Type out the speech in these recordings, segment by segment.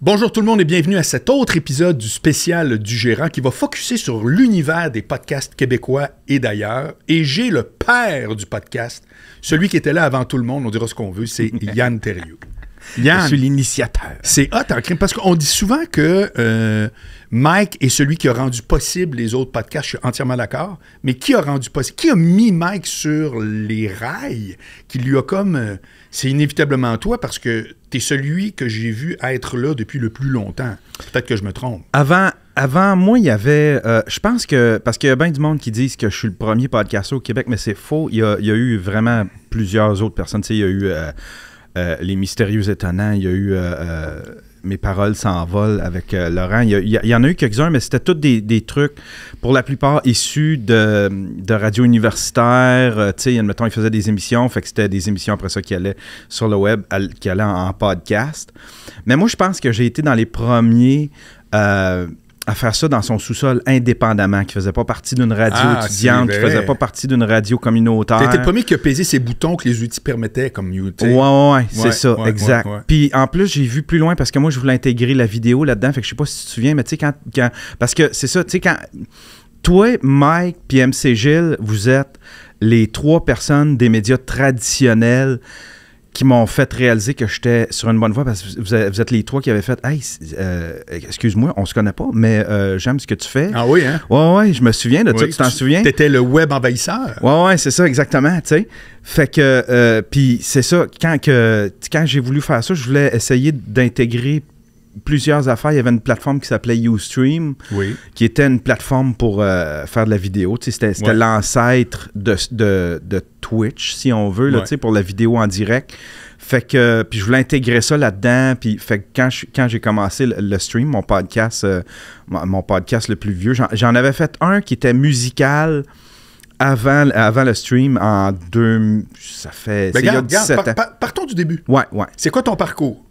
Bonjour tout le monde et bienvenue à cet autre épisode du spécial du gérant qui va focusser sur l'univers des podcasts québécois et d'ailleurs. Et j'ai le père du podcast, celui qui était là avant tout le monde, on dira ce qu'on veut, c'est Yann Terriot. Yann, je suis l'initiateur. C'est hot en crime parce qu'on dit souvent que Mike est celui qui a rendu possible les autres podcasts, je suis entièrement d'accord, mais qui a rendu possible, qui a mis Mike sur les rails, qui lui a comme... c'est inévitablement toi parce que t'es celui que j'ai vu être là depuis le plus longtemps. Peut-être que je me trompe. Avant moi, il y avait... je pense que... Parce qu'il y a bien du monde qui disent que je suis le premier podcasteur au Québec, mais c'est faux. Il y a eu vraiment plusieurs autres personnes. Tu sais, il y a eu Les Mystérieux Étonnants, il y a eu... Mes paroles s'envolent avec Laurent. Il y en a eu quelques-uns, mais c'était tous des trucs, pour la plupart, issus de radio universitaire. Tu sais, admettons, ils faisaient des émissions, fait que c'était des émissions après ça qui allaient sur le web, qui allaient en podcast. Mais moi, je pense que j'ai été dans les premiers à faire ça dans son sous-sol indépendamment, qui ne faisait pas partie d'une radio étudiante, qui ne faisait pas partie d'une radio communautaire. T'as été le premier qui a pesé ses boutons que les outils permettaient, comme YouTube. Ouais, c'est ça, exact. Ouais. Puis en plus, j'ai vu plus loin parce que moi, je voulais intégrer la vidéo là-dedans. Fait que je sais pas si tu te souviens, mais tu sais, quand parce que c'est ça, tu sais, quand toi, Mike, puis MC Gilles, vous êtes les trois personnes des médias traditionnels qui m'ont fait réaliser que j'étais sur une bonne voie parce que vous êtes les trois qui avaient fait « Hey, excuse-moi, on se connaît pas, mais j'aime ce que tu fais. » Ah oui, hein? Ouais, je me souviens de ça, tu t'en souviens? T'étais le web envahisseur. Ouais, c'est ça, exactement, tu sais. Fait que, puis c'est ça, quand j'ai voulu faire ça, je voulais essayer d'intégrer plusieurs affaires. Il y avait une plateforme qui s'appelait Ustream, qui était une plateforme pour faire de la vidéo. Tu sais, c'était l'ancêtre de Twitch, si on veut, là, tu sais, pour la vidéo en direct. Fait que, puis je voulais intégrer ça là-dedans. Puis fait que quand j'ai commencé le stream, mon podcast le plus vieux, j'en avais fait un qui était musical avant le stream en ça fait... Ben, il y a 17 ans. Partons du début. Ouais. C'est quoi ton parcours?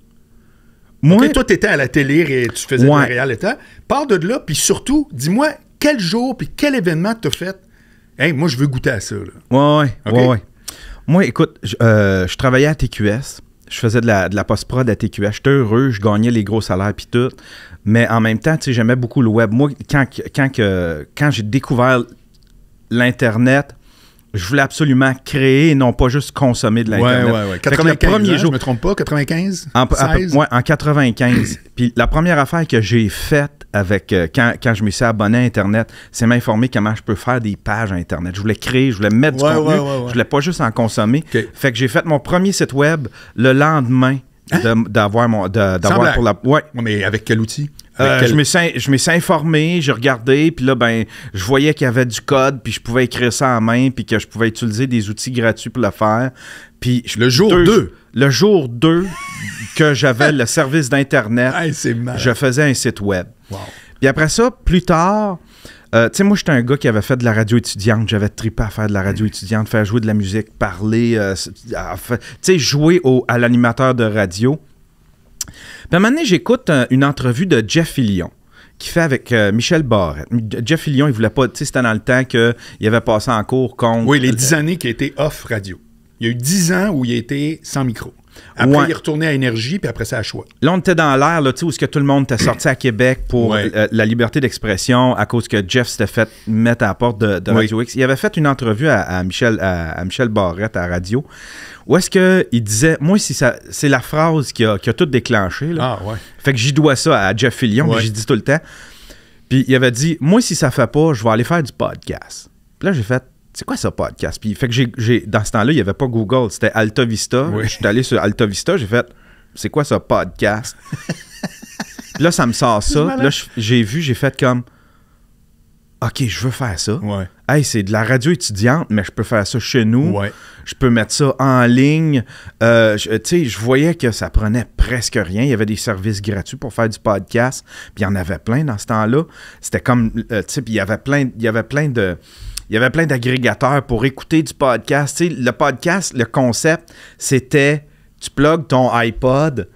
Moi, toi, tu étais à la télé et tu faisais de la réalité. Pars de là, puis surtout, dis-moi quel jour puis quel événement t'as fait. Hey, moi, je veux goûter à ça. Là. Ouais. Moi, écoute, je travaillais à TQS. Je faisais de la post-prod à TQS. J'étais heureux, je gagnais les gros salaires puis tout. Mais en même temps, tu sais, j'aimais beaucoup le web. Moi, quand j'ai découvert l'Internet, je voulais absolument créer et non pas juste consommer de l'Internet. Ouais. 95, je me trompe pas, 95? En 95. Puis la première affaire que j'ai faite avec quand je me suis abonné à Internet, c'est m'informer comment je peux faire des pages Internet. Je voulais créer, je voulais mettre du contenu. Je voulais pas juste en consommer. Fait que j'ai fait mon premier site web le lendemain d'avoir pour la... Ouais. Mais avec quel outil? Je me suis informé, j'ai regardé, puis là, ben, je voyais qu'il y avait du code, puis je pouvais écrire ça en main, puis que je pouvais utiliser des outils gratuits pour le faire. Puis le jour 2 que j'avais le service d'Internet, je faisais un site web. Wow. Puis après ça, plus tard, tu sais, moi, j'étais un gars qui avait fait de la radio étudiante. J'avais trippé à faire de la radio étudiante, faire jouer de la musique, parler, tu sais, jouer à l'animateur de radio. Puis à un moment donné, j'écoute une entrevue de Jeff Fillion qui fait avec Michel Barrette. Jeff Fillion, il voulait pas... Tu sais, c'était dans le temps qu'il avait passé en cours contre... Oui, les 10 années qu'il a été off radio. Il y a eu 10 ans où il a été sans micro. Après, il est retourné à Énergie, puis après ça, à Choix. Là, on était dans l'ère, là, tu sais, où est-ce que tout le monde était sorti à Québec pour la liberté d'expression à cause que Jeff s'était fait mettre à la porte de Radio X. Il avait fait une entrevue à Michel Barrette à Radio, où est-ce qu'il disait, moi, c'est la phrase qui a tout déclenché. Là. Fait que j'y dois ça à Jeff Fillion, puis j'y dis tout le temps. Puis il avait dit, moi, si ça fait pas, je vais aller faire du podcast. Puis là, j'ai fait, c'est quoi ça, podcast? Puis fait que dans ce temps-là, il n'y avait pas Google, c'était Alta Vista. Je suis allé sur Alta Vista, j'ai fait, c'est quoi ça, podcast? Puis là, ça me sort ça. Puis là, j'ai fait comme, OK, je veux faire ça. Hey, c'est de la radio étudiante, mais je peux faire ça chez nous. Je peux mettre ça en ligne. Tu sais, je voyais que ça prenait presque rien. Il y avait des services gratuits pour faire du podcast. Puis il y en avait plein dans ce temps-là. C'était comme, tu sais, puis il y avait plein d'agrégateurs pour écouter du podcast. Tu sais, le podcast, le concept, c'était tu plugues ton iPod,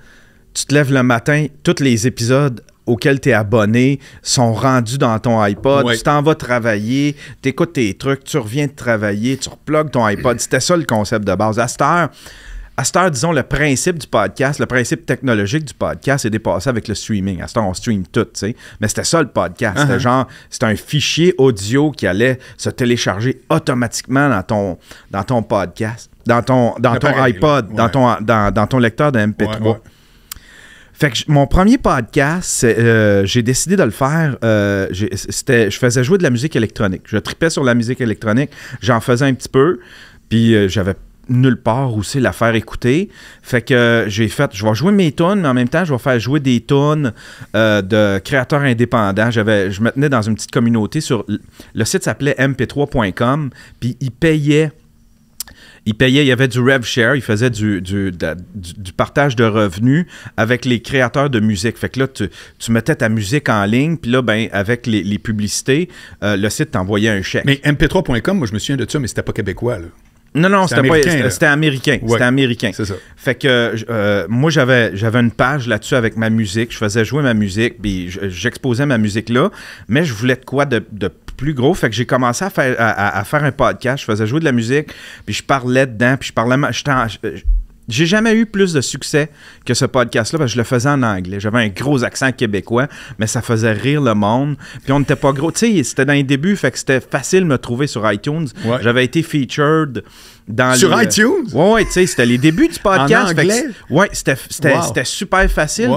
tu te lèves le matin, tous les épisodes auxquels tu es abonné sont rendus dans ton iPod. Tu t'en vas travailler, tu écoutes tes trucs, tu reviens de travailler, tu replugues ton iPod. C'était ça le concept de base. À cette heure, à cette heure, disons, le principe du podcast, le principe technologique du podcast est dépassé avec le streaming. À cette heure, on stream tout, tu sais. Mais c'était ça, le podcast. C'était genre, c'était un fichier audio qui allait se télécharger automatiquement dans ton podcast, dans ton iPod, dans ton lecteur de MP3. Ouais. Fait que mon premier podcast, j'ai décidé de le faire. Je faisais jouer de la musique électronique. Je tripais sur la musique électronique. J'en faisais un petit peu. Puis j'avais nulle part où c'est la faire écouter. Fait que je vais jouer mes tunes, mais en même temps, je vais faire jouer des tunes de créateurs indépendants. Je me tenais dans une petite communauté sur... Le site s'appelait mp3.com, puis il payait, il y avait du rev share, il faisait du partage de revenus avec les créateurs de musique. Fait que là, tu mettais ta musique en ligne, puis là, ben, avec les publicités, le site t'envoyait un chèque. Mais mp3.com, moi, je me souviens de ça, mais c'était pas québécois, là. Non, c'était américain. C'était américain. Ouais, c'était américain. C'est ça. Fait que moi, j'avais une page là-dessus avec ma musique. Je faisais jouer ma musique, puis j'exposais ma musique là, mais je voulais de quoi de plus gros. Fait que j'ai commencé à faire un podcast. Je faisais jouer de la musique, puis je parlais dedans, puis je parlais... J'ai jamais eu plus de succès que ce podcast-là parce que je le faisais en anglais. J'avais un gros accent québécois, mais ça faisait rire le monde. Puis on n'était pas gros. Tu sais, c'était dans les débuts, fait que c'était facile de me trouver sur iTunes. Ouais. J'avais été featured dans sur iTunes? Ouais, tu sais, c'était les débuts du podcast. En anglais? Ouais, c'était super facile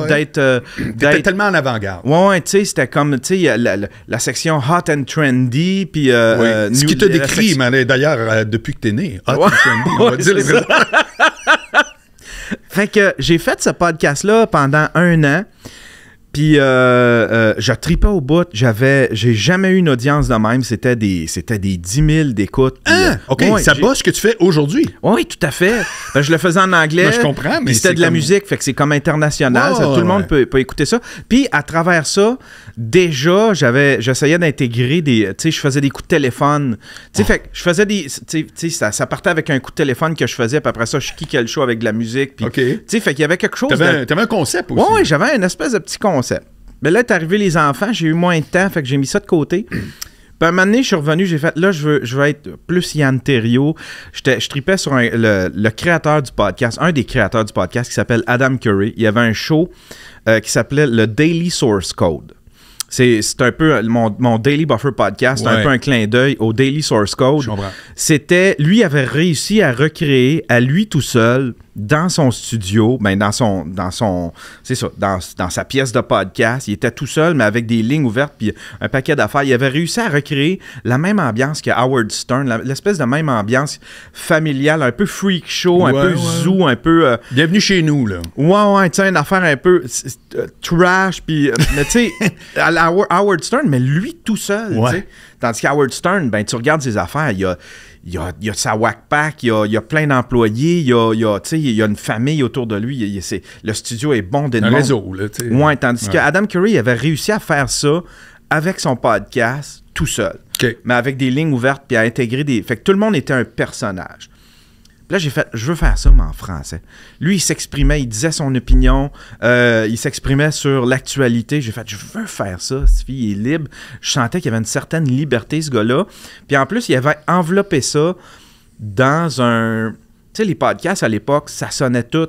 d'être... T'étais tellement en avant-garde. Ouais, tu sais, c'était comme, tu sais, la section Hot and Trendy, puis... Ce qui t'a décrit, d'ailleurs, depuis que t'es né. Hot and Trendy, on va dire ça. Fait que j'ai fait ce podcast-là pendant 1 an. Puis je tripais au bout. J'ai jamais eu une audience de même. C'était des 10 000 d'écoute. OK, ça bat ce que tu fais aujourd'hui. Oui, tout à fait. Je le faisais en anglais. Ben, je comprends, mais c'était de la musique, fait que c'est comme international. Tout le monde peut écouter ça. Puis à travers ça, déjà, j'essayais d'intégrer des... Tu sais, je faisais des coups de téléphone. Tu sais, fait que je faisais des... Tu sais, ça partait avec un coup de téléphone que je faisais, puis après ça, je kickais le show avec de la musique. Puis, tu sais, fait qu'il y avait quelque chose... T'avais un concept aussi. Oui, j'avais une espèce de petit concept. Mais là, est arrivé les enfants, j'ai eu moins de temps, fait que j'ai mis ça de côté. Puis à un moment donné, je suis revenu, j'ai fait, là, je veux être plus Yann Terriot. Je tripais sur le créateur du podcast, un des créateurs du podcast qui s'appelle Adam Curry. Il y avait un show qui s'appelait le Daily Source Code. C'est un peu mon Daily Buffer podcast, un peu un clin d'œil au Daily Source Code. C'était, lui avait réussi à recréer à lui tout seul, dans son studio, ben dans sa pièce de podcast, il était tout seul, mais avec des lignes ouvertes puis un paquet d'affaires. Il avait réussi à recréer la même ambiance que Howard Stern, l'espèce de même ambiance familiale, un peu freak show, un peu zoo, un peu... Bienvenue chez nous, là. Ouais, tu sais, une affaire un peu trash, puis... mais tu sais, Howard Stern, mais lui tout seul, tu sais. Tandis qu'Howard Stern, ben tu regardes ses affaires, il y a sa Wackpack, il y a plein d'employés, il y a une famille autour de lui. Le studio est bondé de monde. Un réseau, là, tu sais. Ouais, tandis qu'Adam Curry avait réussi à faire ça avec son podcast tout seul. Mais avec des lignes ouvertes puis à intégrer des... Fait que tout le monde était un personnage. Là, j'ai fait, je veux faire ça, mais en français. Lui, il s'exprimait, il disait son opinion, il s'exprimait sur l'actualité. J'ai fait, je veux faire ça, cette fille est libre. Je sentais qu'il y avait une certaine liberté, ce gars-là. Puis en plus, il avait enveloppé ça dans un... Tu sais, les podcasts, à l'époque, ça sonnait tout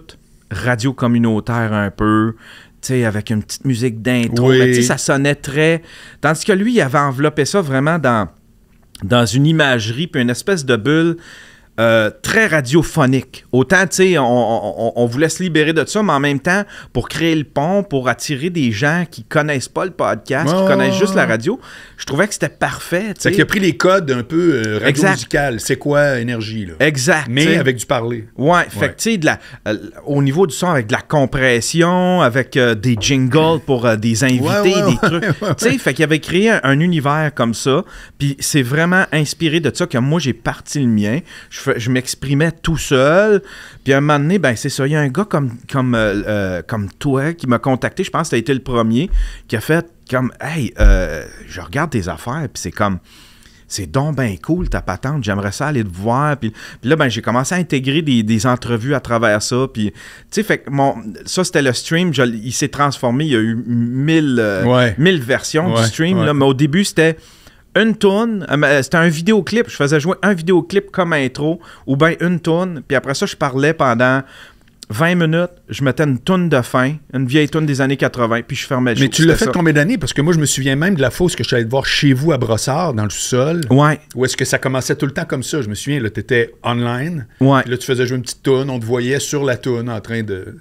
radio communautaire un peu, tu sais, avec une petite musique d'intro. Mais tu sais, ça sonnait très... Tandis que lui, il avait enveloppé ça vraiment dans une imagerie, puis une espèce de bulle très radiophonique. Autant, tu sais, on voulait se libérer de ça, mais en même temps, pour créer le pont, pour attirer des gens qui connaissent pas le podcast, qui connaissent juste la radio, je trouvais que c'était parfait. C'est qu'il a pris les codes un peu radio-musical. C'est quoi, énergie, là? Exact. Mais t'sais. Avec du parler. Ouais, fait que, tu sais, au niveau du son, avec de la compression, avec des jingles pour des invités, des trucs. Tu sais, fait qu'il avait créé un univers comme ça, puis c'est vraiment inspiré de ça que moi, j'ai parti le mien. Je m'exprimais tout seul. Puis à un moment donné, ben c'est ça. Il y a un gars comme toi qui m'a contacté. Je pense que tu as été le premier qui a fait comme hey, je regarde tes affaires. Puis c'est comme c'est donc bien cool ta patente. J'aimerais ça aller te voir. Puis là, ben j'ai commencé à intégrer des entrevues à travers ça. Puis tu sais, fait que ça c'était le stream. Il s'est transformé. Il y a eu 1000 versions du stream. Là, mais au début, c'était une toune, c'était un vidéoclip, je faisais jouer un vidéoclip comme intro, ou bien une toune, puis après ça, je parlais pendant 20 minutes, je mettais une toune de fin, une vieille toune des années 80, puis je fermais le show. Mais tu l'as fait combien d'années? Parce que moi, je me souviens même de la fois où je suis allé te voir chez vous à Brossard, dans le sous-sol. Ouais. Où est-ce que ça commençait tout le temps comme ça? Je me souviens, là, t'étais online. Ouais. Là, tu faisais jouer une petite toune, on te voyait sur la toune en train de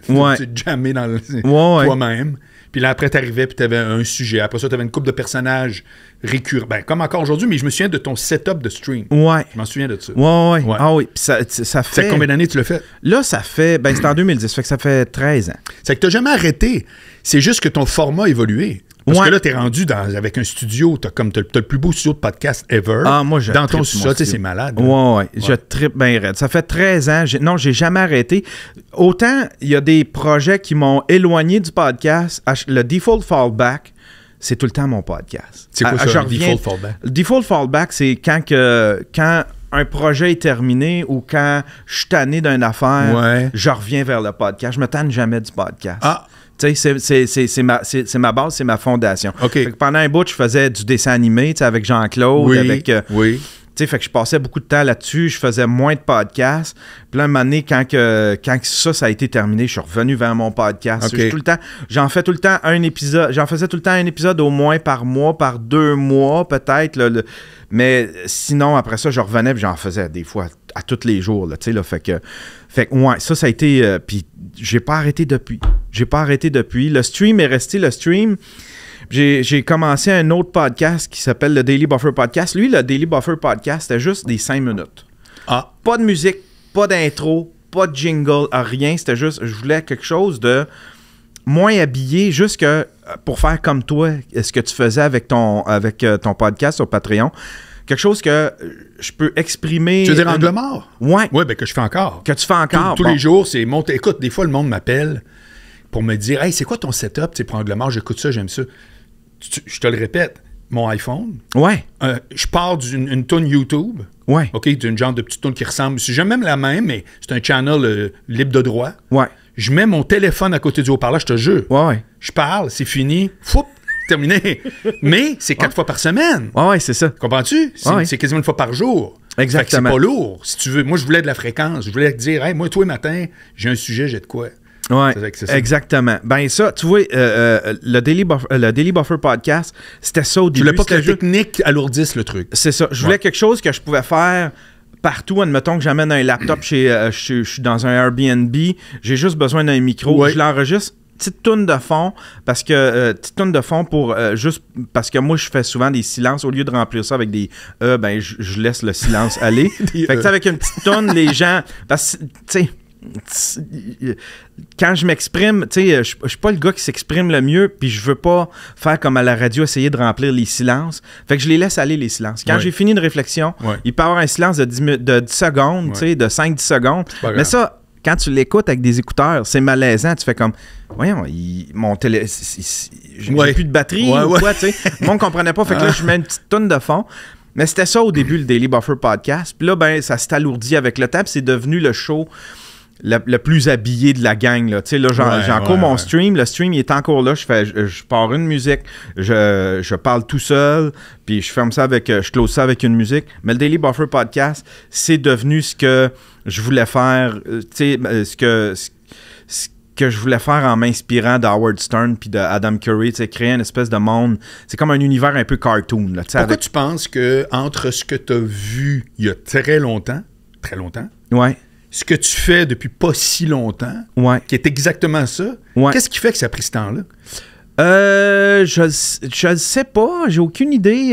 jammer dans toi-même. Puis là, après, t'arrivais, puis t'avais un sujet. Après ça, t'avais une couple de personnages récurrents. Ben, comme encore aujourd'hui, mais je me souviens de ton setup de stream. Ouais. Je m'en souviens de ça. Ouais. Ah oui. Puis ça fait... combien d'années tu l'as fait? Là, ça fait... Ben, c'est en 2010, fait que ça fait 13 ans. C'est que t'as jamais arrêté. C'est juste que ton format a évolué. Parce que là, t'es rendu avec un studio, t'as le plus beau studio de podcast ever. Ah, moi, je dans ton studio, c'est malade. Ouais. Je trippe bien raide. Ça fait 13 ans. Non, j'ai jamais arrêté. Autant, il y a des projets qui m'ont éloigné du podcast. Le Default Fallback, c'est tout le temps mon podcast. C'est quoi ça, le Default Fallback? Le Default Fallback, c'est quand un projet est terminé ou quand je suis tanné d'une affaire, je reviens vers le podcast. Je me tanne jamais du podcast. Ah! C'est ma base, c'est ma fondation. Okay. Fait que pendant un bout, je faisais du dessin animé avec Jean-Claude. Fait que je passais beaucoup de temps là-dessus, je faisais moins de podcasts. Puis là, un moment donné, quand ça a été terminé, je suis revenu vers mon podcast. Okay. J'en faisais tout le temps un épisode au moins par mois, par 2 mois peut-être. Mais sinon, après ça, je revenais et j'en faisais des fois à tous les jours. Là, fait que ouais, ça a été... puis j'ai pas arrêté depuis. Le stream est resté le stream. J'ai commencé un autre podcast qui s'appelle le Daily Buffer Podcast. Lui, le Daily Buffer Podcast, c'était juste des 5 minutes. Ah. Pas de musique, pas d'intro, pas de jingle, rien. C'était juste, je voulais quelque chose de moins habillé, juste que pour faire comme toi, ce que tu faisais avec ton podcast sur Patreon. Quelque chose que je peux exprimer... Tu veux dire Angle mort? Ouais. Ouais, ben que je fais encore. Que tu fais encore. Tous les jours, c'est monter. Écoute, des fois, le monde m'appelle pour me dire « Hey, c'est quoi ton setup pour Angle mort? J'écoute ça, j'aime ça. » Je te le répète, mon iPhone. Ouais. Je pars d'une toune YouTube. Ouais. OK, d'une genre de petite toune qui ressemble. C'est jamais même la même, mais c'est un channel libre de droit. Ouais. Je mets mon téléphone à côté du haut-parleur, je te jure. Ouais. Je parle, c'est fini. Foup! Terminé. Mais c'est 4 fois par semaine. Ouais, c'est ça. Comprends-tu? C'est quasiment une fois par jour. Exactement. C'est pas lourd. Si tu veux, moi, je voulais de la fréquence. Je voulais te dire, hey, moi, tous les matins, j'ai un sujet, j'ai de quoi. Ouais, exactement. Ben ça, tu vois, le Daily Buffer Podcast, c'était ça au début. Tu voulais pas que la technique alourdisse le truc. C'est ça. Je voulais quelque chose que je pouvais faire partout. Admettons que j'amène un laptop je suis dans un Airbnb, j'ai juste besoin d'un micro, je l'enregistre. Petite toune de fond parce que juste parce que moi je fais souvent des silences au lieu de remplir ça avec des ben je laisse le silence aller. Fait que avec une petite toune, les gens, parce que tu sais, quand je m'exprime, tu sais, je suis pas le gars qui s'exprime le mieux, puis je veux pas faire comme à la radio, essayer de remplir les silences. Fait que je les laisse aller, les silences. Quand j'ai fini une réflexion, il peut y avoir un silence de 10 secondes, tu sais, de 5-10 secondes. Mais ça, quand tu l'écoutes avec des écouteurs, c'est malaisant. Tu fais comme, voyons, mon télé... j'ai plus de batterie ou quoi, tu sais. Le monde comprenait pas. Fait que là, je mets une petite toune de fond. Mais c'était ça au début, le Daily Buffer Podcast. Puis là, ben, ça s'est alourdi avec le temps. Puis c'est devenu le show le plus habillé de la gang. Là. Tu sais, là, j'ai encore mon stream. Le stream, il est encore là. Je pars une musique. Je parle tout seul. Puis je ferme ça je close ça avec une musique. Mais le Daily Buffer Podcast, c'est devenu ce que je voulais faire. Tu sais, ce que je voulais faire en m'inspirant d'Howard Stern puis d'Adam Curry, créer une espèce de monde. C'est comme un univers un peu cartoon. Là, pourquoi tu penses que entre ce que tu as vu il y a très longtemps, ouais, ce que tu fais depuis pas si longtemps, qui est exactement ça, qu'est-ce qui fait que ça a pris ce temps-là? Je ne sais pas. J'ai aucune idée.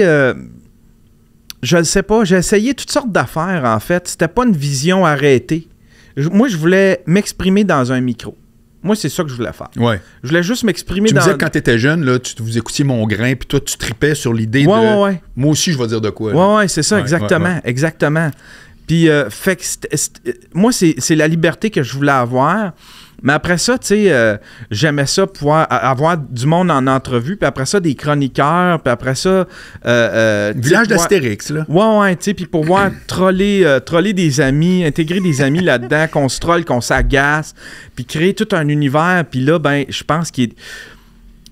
Je ne sais pas. J'ai essayé toutes sortes d'affaires, en fait. C'était pas une vision arrêtée. Moi, je voulais m'exprimer dans un micro. Moi, c'est ça que je voulais faire. Ouais. Je voulais juste m'exprimer dans... Tu me disais que quand tu étais jeune, là, vous écoutiez Mon Grain, puis toi, tu tripais sur l'idée de... Ouais. Moi aussi, je vais dire de quoi. Ouais, c'est ça, exactement. Exactement. Puis, fait que moi, c'est la liberté que je voulais avoir. Mais après ça, tu sais, j'aimais ça pouvoir avoir du monde en entrevue, puis après ça, des chroniqueurs, puis après ça... Village d'Astérix, là. Ouais, tu sais, puis pouvoir troller des amis, intégrer des amis là-dedans, qu'on se trolle, qu'on s'agace, puis créer tout un univers. Puis là, ben, je pense qu'il est...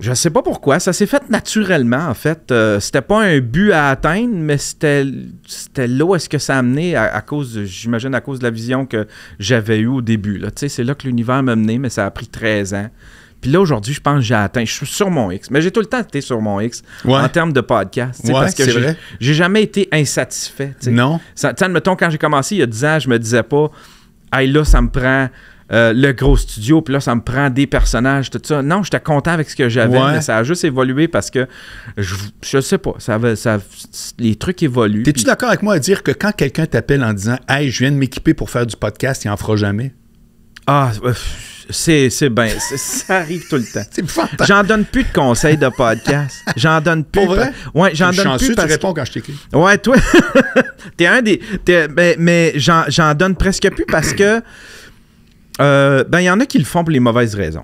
Je sais pas pourquoi. Ça s'est fait naturellement, en fait. C'était pas un but à atteindre, mais c'était là où est-ce que ça a amené à cause, j'imagine, à cause de la vision que j'avais eue au début. Là. C'est là que l'univers m'a mené, mais ça a pris 13 ans. Puis là, aujourd'hui, je pense que j'ai atteint. Je suis sur mon X. Mais j'ai tout le temps été sur mon X en termes de podcast. Parce que j'ai jamais été insatisfait. T'sais. Non. Admettons, quand j'ai commencé il y a 10 ans, je me disais pas, hey, là, ça me prend... le gros studio, puis là, ça me prend des personnages, tout ça. Non, j'étais content avec ce que j'avais, mais ça a juste évolué parce que, je sais pas, les trucs évoluent. T'es-tu d'accord avec moi à dire que quand quelqu'un t'appelle en disant « Hey, je viens de m'équiper pour faire du podcast », il en fera jamais? Ah, c'est bien. Ça arrive tout le temps. C'est fantastique. J'en donne plus de conseils de podcast. J'en donne plus. Pour vrai? Ouais, j'en donne chanceux, plus. Tu réponds quand je t'écris. Ouais, toi, t'es un des... mais j'en donne presque plus parce que il y en a qui le font pour les mauvaises raisons.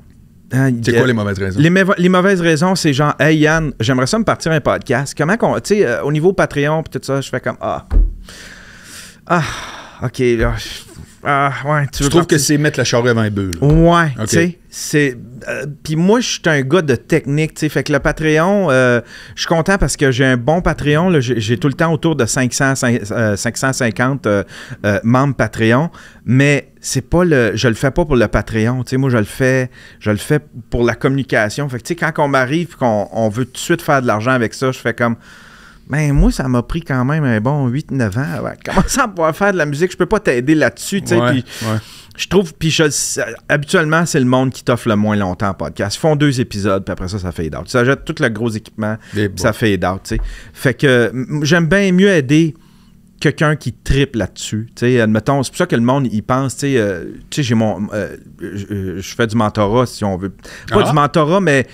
C'est quoi les mauvaises raisons? Les mauvaises raisons, c'est genre, hey Yann, j'aimerais ça me partir un podcast. Comment qu'on. Tu sais, au niveau Patreon, puis tout ça, je fais comme, ok, là. Ouais, tu trouves que c'est mettre la charrue avant les bœufs? Ouais, okay. Tu sais, c'est... Puis moi, je suis un gars de technique, tu sais, fait que le Patreon, je suis content parce que j'ai un bon Patreon, là, j'ai tout le temps autour de 550 membres Patreon, mais c'est pas je le fais pas pour le Patreon, tu sais, moi, je le fais pour la communication, fait que, tu sais, quand on m'arrive et qu'on veut tout de suite faire de l'argent avec ça, je fais comme... Ben, moi, ça m'a pris quand même un bon 8-9 ans. Ouais. Commencer à pouvoir faire de la musique, je peux pas t'aider là-dessus. Je trouve, puis habituellement, c'est le monde qui t'offre le moins longtemps en podcast. Ils font 2 épisodes, puis après ça fade out. Tu achètes tout le gros équipement, puis ça fade out. T'sais. Fait que j'aime bien mieux aider quelqu'un qui triple là-dessus. Admettons, c'est pour ça que le monde, il pense, j'ai je fais du mentorat, si on veut. Pas du mentorat, mais...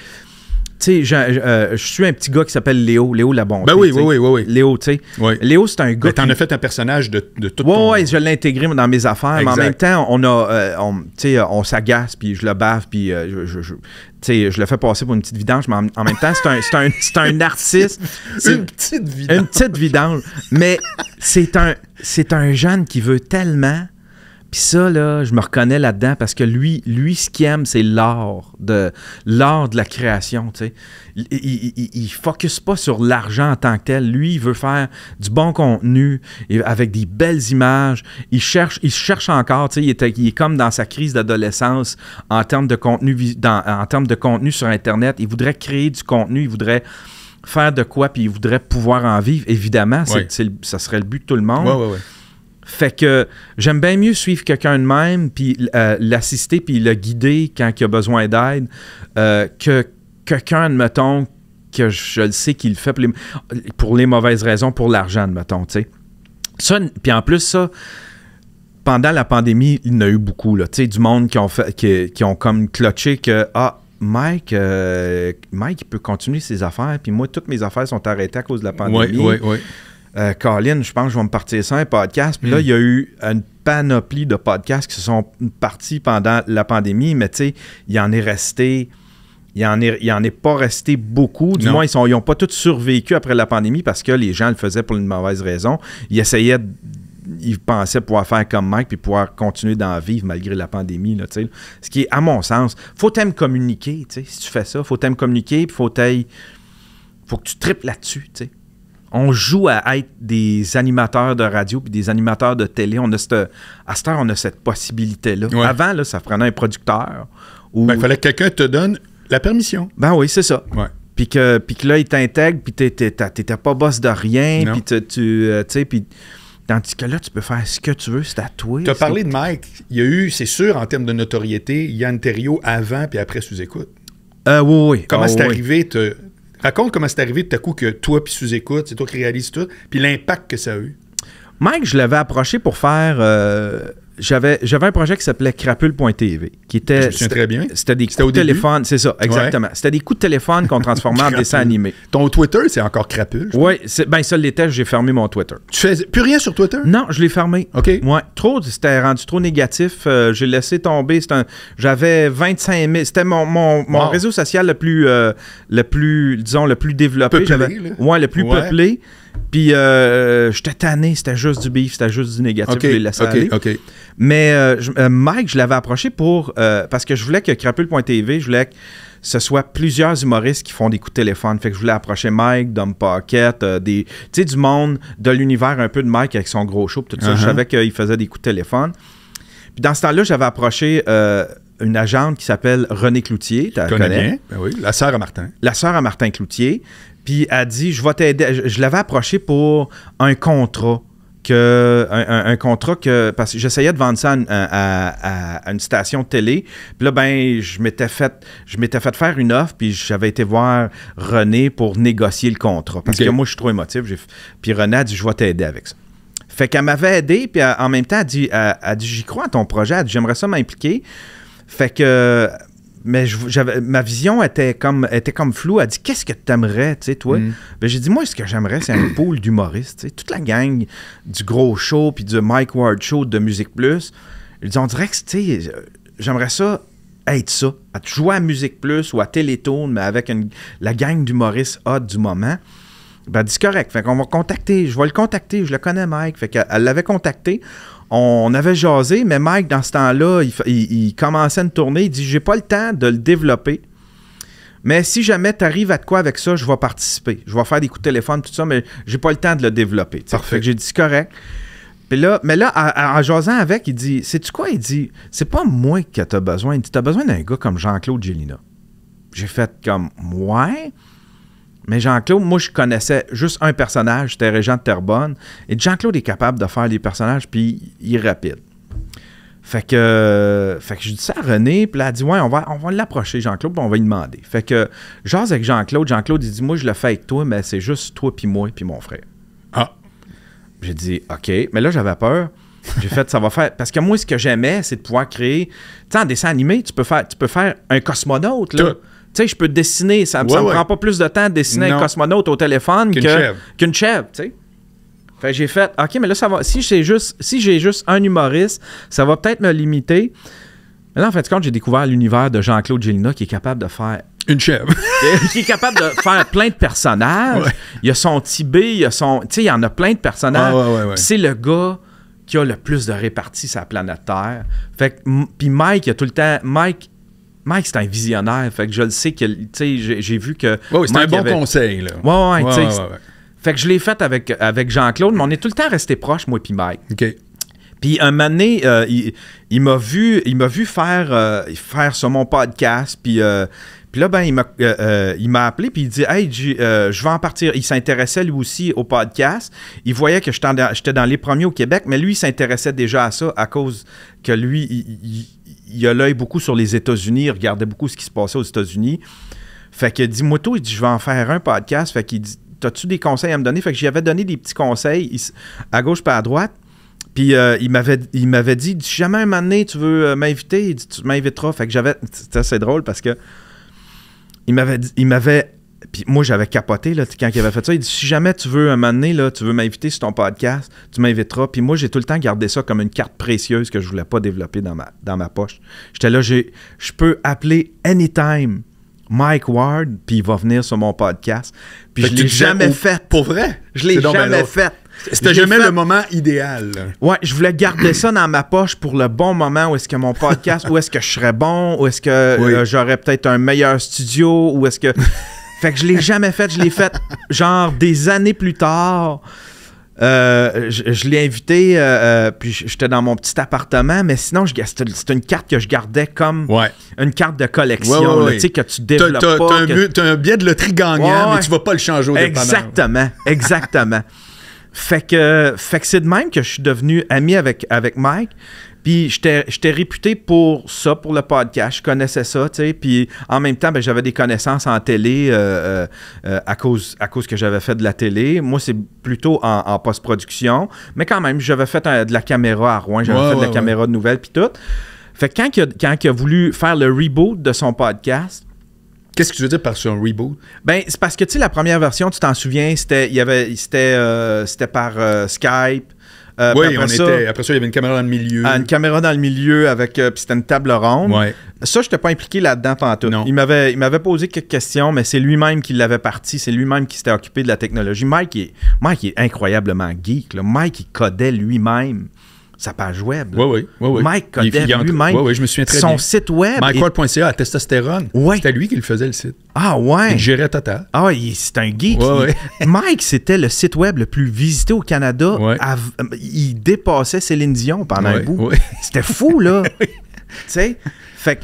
Tu sais, je suis un petit gars qui s'appelle Léo Labonté. Ben oui. Léo, tu sais. Oui. Léo, c'est un gars. T'en as fait un personnage de tout ton... Oui, je l'ai intégré dans mes affaires, mais en même temps, on s'agace, puis je le bave, puis je le fais passer pour une petite vidange, mais en même temps, c'est un narcisse. Une petite vidange. Une petite vidange. Mais c'est un jeune qui veut tellement. Puis ça, là, je me reconnais là-dedans parce que lui, ce qu'il aime, c'est l'art de la création, tu sais. Il focus pas sur l'argent en tant que tel. Lui, il veut faire du bon contenu avec des belles images. Il cherche encore, tu sais, il est comme dans sa crise d'adolescence en termes de contenu, en termes de contenu sur Internet. Il voudrait créer du contenu, il voudrait faire de quoi, puis il voudrait pouvoir en vivre. Évidemment, ça serait le but de tout le monde. Ouais. Fait que j'aime bien mieux suivre quelqu'un de même, puis l'assister, puis le guider quand il a besoin d'aide, que quelqu'un, admettons, que je le sais qu'il le fait pour les mauvaises raisons, pour l'argent, admettons, tu sais. Ça, puis en plus, ça, pendant la pandémie, il y en a eu beaucoup, là, tu sais, du monde qui ont comme clutché que, Mike, il peut continuer ses affaires, puis moi, toutes mes affaires sont arrêtées à cause de la pandémie. Oui. Colin, je pense que je vais me partir ça, un podcast. Puis là, il y a eu une panoplie de podcasts qui se sont partis pendant la pandémie, mais tu sais, il en est resté... Il en est pas resté beaucoup. Du moins, ils n'ont pas tous survécu après la pandémie parce que les gens le faisaient pour une mauvaise raison. Ils pensaient pouvoir faire comme Mike puis pouvoir continuer d'en vivre malgré la pandémie. Là, ce qui est, à mon sens, faut t'aimer communiquer. Si tu fais ça, faut t'aimer communiquer puis faut que tu tripes là-dessus. T'sais. On joue à être des animateurs de radio puis des animateurs de télé. À cette heure, on a cette possibilité-là. Ouais. Avant, là, ça prenait un producteur. Il fallait que quelqu'un te donne la permission. Ben oui, c'est ça. Ouais. Puis que là, il t'intègre, puis t'étais pas boss de rien, puis tu sais, puis... Tandis que là, tu peux faire ce que tu veux, c'est à toi. Tu as parlé de Mike. Il y a eu, c'est sûr, en termes de notoriété, Yann Terriot avant puis après Sous-Écoute. Oui. Comment c'est arrivé? Raconte comment c'est arrivé tout à coup que toi puis Sous-Écoute, c'est toi qui réalises tout, puis l'impact que ça a eu. Mike, je l'avais approché pour faire... J'avais un projet qui s'appelait Crapule.tv, qui était... Je me souviens très bien. C'était des coups de téléphone, c'est ça, exactement. Ouais. C'était des coups de téléphone qu'on transformait en dessin animé. Ton Twitter, c'est encore Crapule? Oui, ça l'était, j'ai fermé mon Twitter. Tu fais plus rien sur Twitter? Non, je l'ai fermé. OK. Ouais, c'était rendu trop négatif. J'ai laissé tomber. J'avais 25 000... C'était mon réseau social le plus développé. Peuplé, le plus peuplé. Puis j'étais tanné, c'était juste du beef, c'était juste du négatif, je l'ai laissé aller. OK. Mais Mike, je l'avais approché parce que je voulais que Crapule.tv, je voulais que ce soit plusieurs humoristes qui font des coups de téléphone. Fait que je voulais approcher Mike, Dom Pocket, tu sais, du monde de l'univers un peu de Mike avec son gros show, tout ça. Je savais qu'il faisait des coups de téléphone. Puis dans ce temps-là, j'avais approché une agente qui s'appelle Renée Cloutier. Tu la connais bien? Ben oui, la sœur à Martin. La sœur à Martin Cloutier. Puis elle a dit, je vais t'aider. Je l'avais approché pour un contrat. Un contrat parce que j'essayais de vendre ça à une station de télé. Puis là, ben, je m'étais fait faire une offre, puis j'avais été voir René pour négocier le contrat. Parce que moi, je suis trop émotif. Puis René a dit, je vais t'aider avec ça. Fait qu'elle m'avait aidé, puis en même temps, elle a dit, j'y crois à ton projet. Elle a dit, j'aimerais ça m'impliquer. Fait que... Mais ma vision était comme floue. Elle dit, qu'est-ce que tu aimerais, tu sais, toi? Ben, j'ai dit, moi, ce que j'aimerais, c'est un pool d'humoristes. Tu sais, toute la gang du gros show puis du Mike Ward Show de Musique Plus. Elle dit, on dirait que, tu sais, j'aimerais ça être ça. À jouer à Musique Plus ou à Télétoon, mais avec la gang d'humoristes hot du moment. Ben, elle dit, c'est correct. Fait qu'on va contacter. Je vais le contacter. Je le connais, Mike. Fait qu'elle l'avait contacté. On avait jasé, mais Mike, dans ce temps-là, il commençait une tournée. Il dit, j'ai pas le temps de le développer. Mais si jamais tu arrives à de quoi avec ça, je vais participer. Je vais faire des coups de téléphone, tout ça, mais j'ai pas le temps de le développer. Parfait. Fait que j'ai dit, c'est correct. Puis là, mais là, en jasant avec, il dit, sais-tu quoi? Il dit, c'est pas moi que t'as besoin. Il dit, t'as besoin d'un gars comme Jean-Claude Gélina. J'ai fait comme, ouais. Mais Jean-Claude, moi, je connaissais juste un personnage, c'était Régent de Terrebonne. Et Jean-Claude est capable de faire des personnages, puis il est rapide. Fait que je dis ça à René, puis là, elle dit, ouais, on va l'approcher, Jean-Claude, puis on va lui demander. Fait que, j'ose avec Jean-Claude, il dit, moi, je le fais avec toi, mais c'est juste toi, puis moi, puis mon frère. Ah! J'ai dit, OK. Mais là, j'avais peur. J'ai fait, ça va faire... Parce que moi, ce que j'aimais, c'est de pouvoir créer... Tu sais, en dessin animé, tu peux faire un cosmonaute, là. Tu sais, je peux dessiner. Ça me prend pas plus de temps de dessiner un cosmonaute au téléphone qu'une chèvre, tu sais. Fait que j'ai fait, OK, mais là, ça va... Si j'ai juste un humoriste, ça va peut-être me limiter. Mais là, en fait, quand j'ai découvert l'univers de Jean-Claude Gélina qui est capable de faire... Une chèvre. Qui est capable de faire plein de personnages. Ouais. Il y a son Tibé, il y a son... Tu sais, il y en a plein de personnages. C'est le gars qui a le plus de répartie sur la planète Terre. Fait que... Puis Mike, il a tout le temps... Mike, c'est un visionnaire. Fait que je le sais que... Tu sais, j'ai vu que... Oui, c'est un bon conseil, là. Ouais. Fait que je l'ai fait avec Jean-Claude, mais on est tout le temps restés proches, moi et Mike. OK. Puis un moment donné, il m'a vu faire sur mon podcast, puis là, ben, il m'a appelé, puis il dit « Hey, je vais en partir. » Il s'intéressait lui aussi au podcast. Il voyait que j'étais dans les premiers au Québec, mais lui, il s'intéressait déjà à ça à cause que lui, il a l'œil beaucoup sur les États-Unis. Il regardait beaucoup ce qui se passait aux États-Unis. Fait qu'il dit « Moto, il dit, je vais en faire un podcast. » Fait qu'il dit « T'as-tu des conseils à me donner? » Fait que j'y avais donné des petits conseils à gauche pas à droite. Puis il m'avait dit, si jamais un moment donné tu veux m'inviter, il dit, tu m'inviteras. Fait que c'était assez drôle parce que il m'avait puis moi j'avais capoté là, quand il avait fait ça. Il dit, si jamais tu veux un moment donné, là, tu veux m'inviter sur ton podcast, tu m'inviteras. Puis moi j'ai tout le temps gardé ça comme une carte précieuse que je voulais pas développer dans ma poche. J'étais là, je peux appeler anytime Mike Ward, puis il va venir sur mon podcast. Puis je l'ai jamais fait. Pour vrai? Je l'ai jamais fait. C'était jamais le moment idéal. Ouais, je voulais garder ça dans ma poche pour le bon moment où est-ce que mon podcast, où est-ce que je serais bon, où est-ce que j'aurais peut-être un meilleur studio, où est-ce que... Fait que je l'ai jamais fait. Je l'ai fait genre des années plus tard. Je l'ai invité, puis j'étais dans mon petit appartement, mais sinon, c'était une carte que je gardais comme une carte de collection, tu sais, que tu développes pas. T'as un billet de loterie gagnant, mais tu vas pas le changer au dépanneur. Exactement. Fait que c'est de même que je suis devenu ami avec Mike. Puis j'étais réputé pour ça, pour le podcast. Je connaissais ça, tu sais. Puis en même temps, ben, j'avais des connaissances en télé à cause que j'avais fait de la télé. Moi, c'est plutôt en post-production. Mais quand même, j'avais fait de la caméra à Rouen. J'avais fait de la caméra de nouvelles, puis tout. Fait que quand il a voulu faire le reboot de son podcast... Qu'est-ce que tu veux dire par un reboot? Ben, c'est parce que, tu sais, la première version, tu t'en souviens, c'était par Skype. Oui, après ça, il y avait une caméra dans le milieu. Une caméra dans le milieu, puis c'était une table ronde. Ouais. Ça, je n'étais pas impliqué là-dedans pantoute. Il m'avait posé quelques questions, mais c'est lui-même qui l'avait parti. C'est lui-même qui s'était occupé de la technologie. Mike est incroyablement geek. Là. Mike, il codait lui-même sa page web. Oui. Mike codait lui-même oui, je me souviens très son bien. site web. MikeWard.ca à testostérone. Ouais. C'était lui qui le faisait, le site. Ah ouais? Il gérait total. Ah, c'est un geek. Ouais. Mike, c'était le site web le plus visité au Canada. Ouais. Il dépassait Céline Dion pendant un bout. Ouais. C'était fou, là. Tu sais?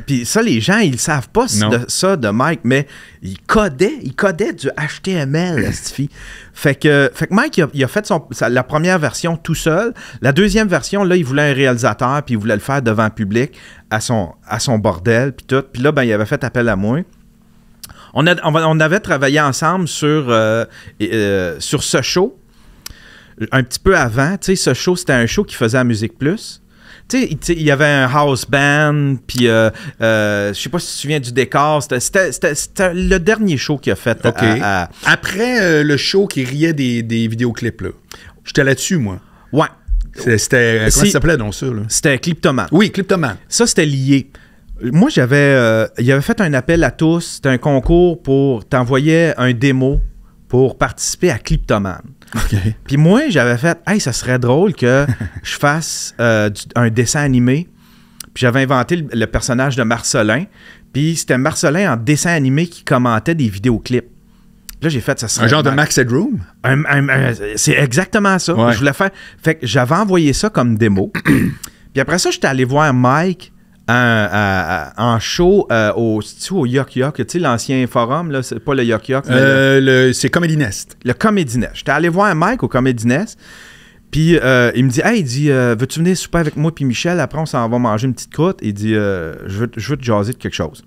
Puis ça, les gens, ils savent pas ça de Mike, mais il codait du HTML, cette fille. Fait que Mike, il a fait la première version tout seul. La deuxième version, là, il voulait un réalisateur, puis il voulait le faire devant le public, à son bordel, puis tout. Puis là, ben, il avait fait appel à moi. On avait travaillé ensemble sur ce show, un petit peu avant. Tu sais, ce show, c'était un show qui faisait à Musique Plus. Tu sais, il y avait un house band, puis je sais pas si tu te souviens du décor. C'était le dernier show qu'il a fait. Okay. Après le show qui riait des vidéoclips, là. J'étais là-dessus, moi. Ouais. C'était... Comment ça s'appelait donc ça, là? C'était Cliptoman. Oui, Cliptoman. Ça, c'était lié. Moi, il avait fait un appel à tous. C'était un concours pour t'envoyer un démo pour participer à Cliptoman. Okay. Puis moi, j'avais fait « Hey, ça serait drôle que je fasse un dessin animé. » Puis j'avais inventé le personnage de Marcelin. Puis c'était Marcelin en dessin animé qui commentait des vidéoclips. Là, j'ai fait, ça serait... Un genre de Max Headroom? C'est exactement ça. Ouais. Je voulais faire... Fait que j'avais envoyé ça comme démo. Puis après ça, j'étais allé voir Mike en show au Yuck Yuck, tu sais, l'ancien forum, là, c'est pas le Yuck Yuck. C'est Comedy Nest. Le Comedy Nest. J'étais allé voir Mike au Comedy Nest, puis il me dit, hey, il dit, veux-tu venir souper avec moi puis Michel? Après, on s'en va manger une petite croûte. Il dit, je veux te jaser de quelque chose.